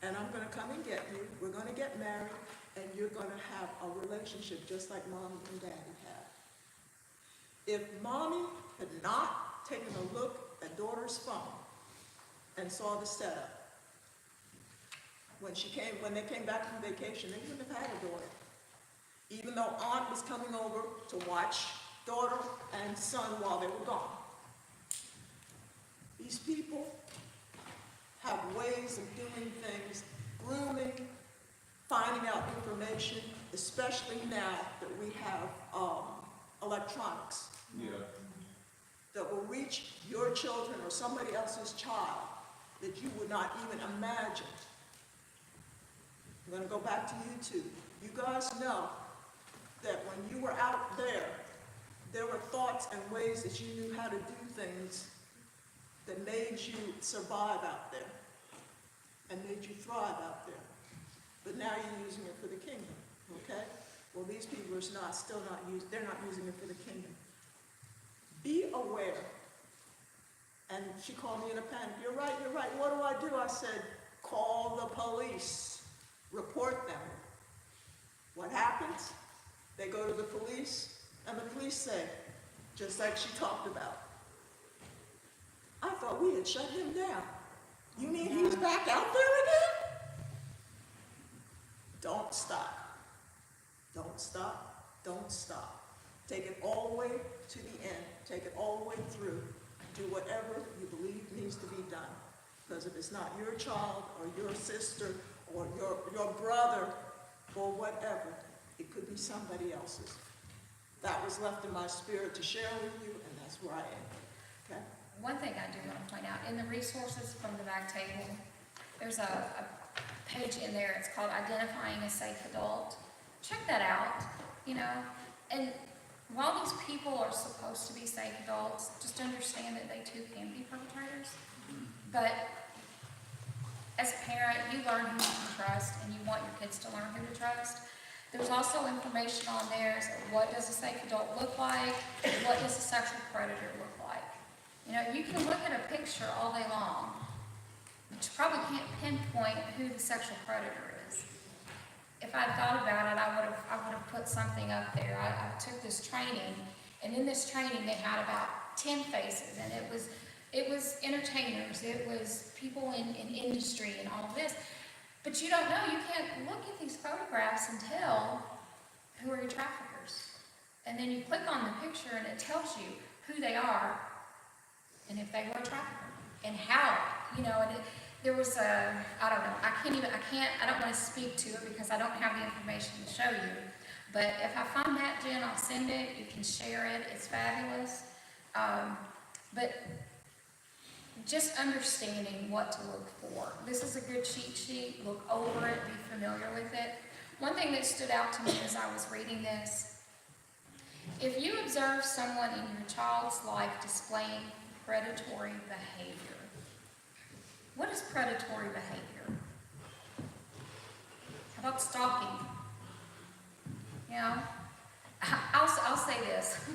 and I'm gonna come and get you, we're gonna get married, and you're gonna have a relationship just like Mommy and Daddy had. If Mommy had not taken a look at daughter's phone and saw the setup, when they came back from vacation, they wouldn't have had a daughter. Even though Aunt was coming over to watch daughter and son while they were gone. These people have ways of doing things, grooming, finding out information, especially now that we have electronics. Yeah. That will reach your children or somebody else's child that you would not even imagine. I'm going to go back to YouTube. You guys know that when you were out there were thoughts and ways that you knew how to do things that made you survive out there and made you thrive out there. But now you're using it for the kingdom, okay? Well, these people are they're not using it for the kingdom. Be aware. And she called me in a panic. You're right. What do? I said, call the police. Report them. What happens? They go to the police, and the police say, just like she talked about. I thought we had shut him down. You mean he's back out there again? Don't stop. Don't stop. Don't stop. Take it all the way to the end. Take it all the way through. Do whatever you believe needs to be done. Because if it's not your child or your sister or your brother or whatever, it could be somebody else's. That was left in my spirit to share with you, and that's where I am. Okay? One thing I do want to point out, in the resources from the back table, there's a page in there, it's called Identifying a Safe Adult. Check that out, you know, and while these people are supposed to be safe adults, just understand that they too can be perpetrators. But as a parent, you learn who you can trust, and you want your kids to learn who to trust. There's also information on there, so what does a safe adult look like? What does a sexual predator look like? You know, you can look at a picture all day long, but you probably can't pinpoint who the sexual predator is. If I'd thought about it, I would have put something up there. I took this training, and in this training they had about 10 faces, and it was entertainers, it was people in industry and all of this. But you don't know, you can't look at these photographs and tell who are your traffickers. And then you click on the picture and it tells you who they are and if they were a trafficker and how, you know, and there was a, I don't know, I don't want to speak to it because I don't have the information to show you. But if I find that, Jen, I'll send it, you can share it, it's fabulous. But just understanding what to look for. This is a good cheat sheet. Look over it, be familiar with it. One thing that stood out to me as I was reading this, if you observe someone in your child's life displaying predatory behavior, what is predatory behavior? How about stalking? You know, I'll say this.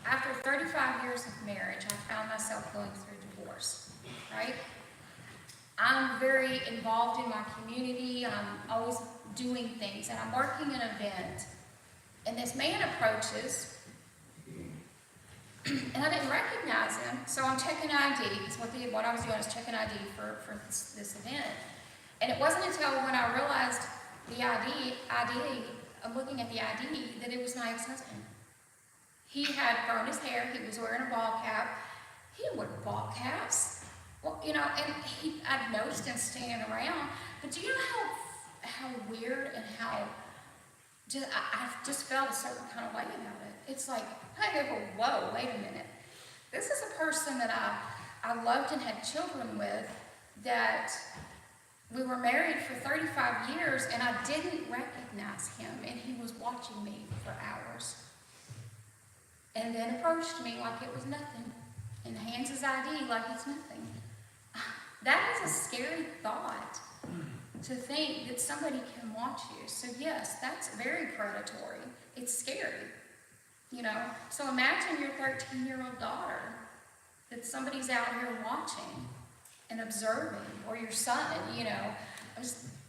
After 35 years of marriage, I found myself going through divorce, right? I'm very involved in my community. I'm always doing things, and I'm working an event. And this man approaches, and I didn't recognize him, so I'm checking ID, because what I was doing was checking ID for this event. And it wasn't until when I realized the ID, I'm looking at the ID, that it was my ex-husband. He had grown his hair, he was wearing a ball cap. He wore ball caps. Well, you know, and I'd noticed him standing around, but do you know how weird and how, I just felt a certain kind of way about it. It's like, I go, whoa, wait a minute. This is a person that I loved and had children with, that we were married for 35 years, and I didn't recognize him, and he was watching me for hours. And then approached me like it was nothing, and hands his ID like it's nothing. That is a scary thought, to think that somebody can watch you. So yes, that's very predatory. It's scary, you know. So imagine your 13-year-old daughter, that somebody's out here watching and observing, or your son, you know.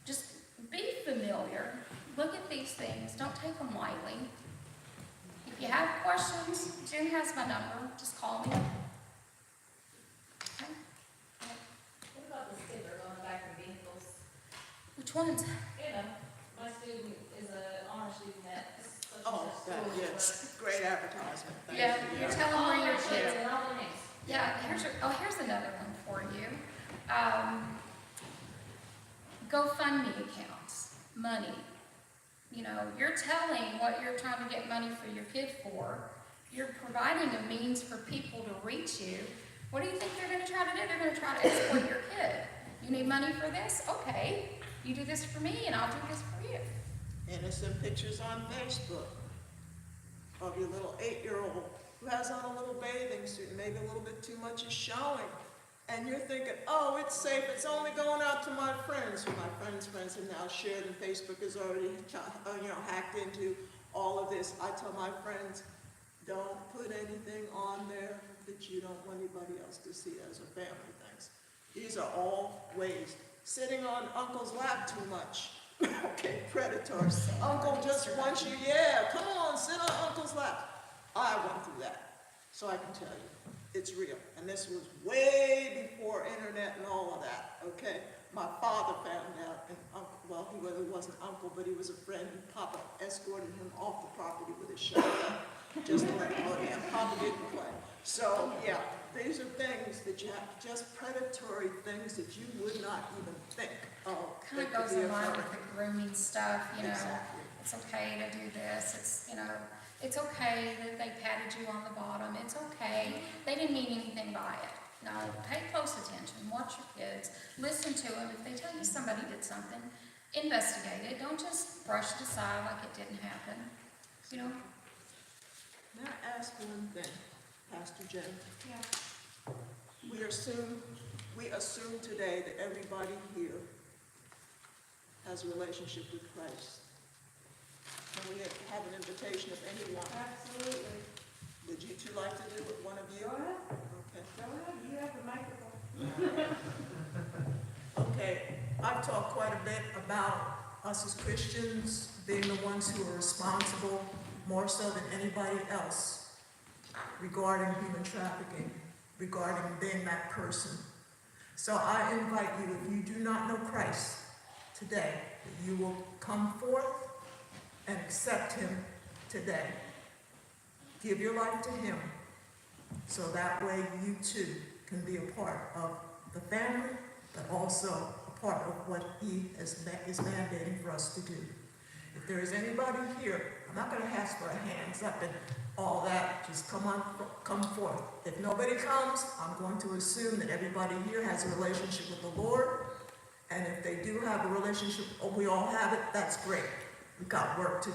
Just be familiar. Look at these things. Don't take them lightly. If you have questions, Jen has my number. Just call me. Okay. What about the stickers on the back of vehicles? Which ones? You know, my student is an honor student at such and Oh, such school. yes, great advertisement. Thank Yeah, you. you're telling where your kids kids. and all their names. Yeah, here's another one for you. GoFundMe accounts, money. You know, you're telling what you're trying to get money for your kid for. You're providing a means for people to reach you. What do you think they're going to try to do? They're going to try to exploit your kid. You need money for this? Okay. You do this for me, and I'll do this for you. Innocent pictures on Facebook of your little 8-year-old who has on a little bathing suit, maybe a little bit too much is showing. And you're thinking, oh, it's safe, it's only going out to my friends, who my friends have now shared, and Facebook is already, hacked into all of this. I tell my friends, don't put anything on there that you don't want anybody else to see as a family things. These are all ways. Sitting on Uncle's lap too much. Okay, predators. Uncle just wants you, yeah, come on, sit on Uncle's lap. I went through that, so I can tell you, it's real. And this was way before internet and all of that, okay? My father found out, and uncle, well, he really wasn't uncle, but he was a friend, and Papa escorted him off the property with his shotgun, just to let him know, yeah, Papa didn't play. So, yeah, these are things that you have, just predatory things that you would not even think of. Kind of goes in line with the grooming stuff, you know. Exactly. It's okay to do this, it's, you know, it's okay that they patted you on the bottom, it's okay. They didn't mean anything by it. No, pay close attention, watch your kids, listen to them. If they tell you somebody did something, investigate it. Don't just brush it aside like it didn't happen, you know? May I ask one thing, Pastor Jen? Yeah. We assume today that everybody here has a relationship with Christ. And we have an invitation of anyone. Absolutely. Would you two like to do it, one of you? Go ahead. Okay. Go ahead, you have the microphone. Okay, I've talked quite a bit about us as Christians being the ones who are responsible, more so than anybody else, regarding human trafficking, regarding being that person. So I invite you, if you do not know Christ today, that you will come forth and accept him today. Give your life to him, so that way you too can be a part of the family, but also a part of what he is mandating for us to do. If there is anybody here, I'm not going to ask for a hands up and all that, just come forth. If nobody comes, I'm going to assume that everybody here has a relationship with the Lord, and if they do have a relationship, we all have it, that's great. We've got work to do.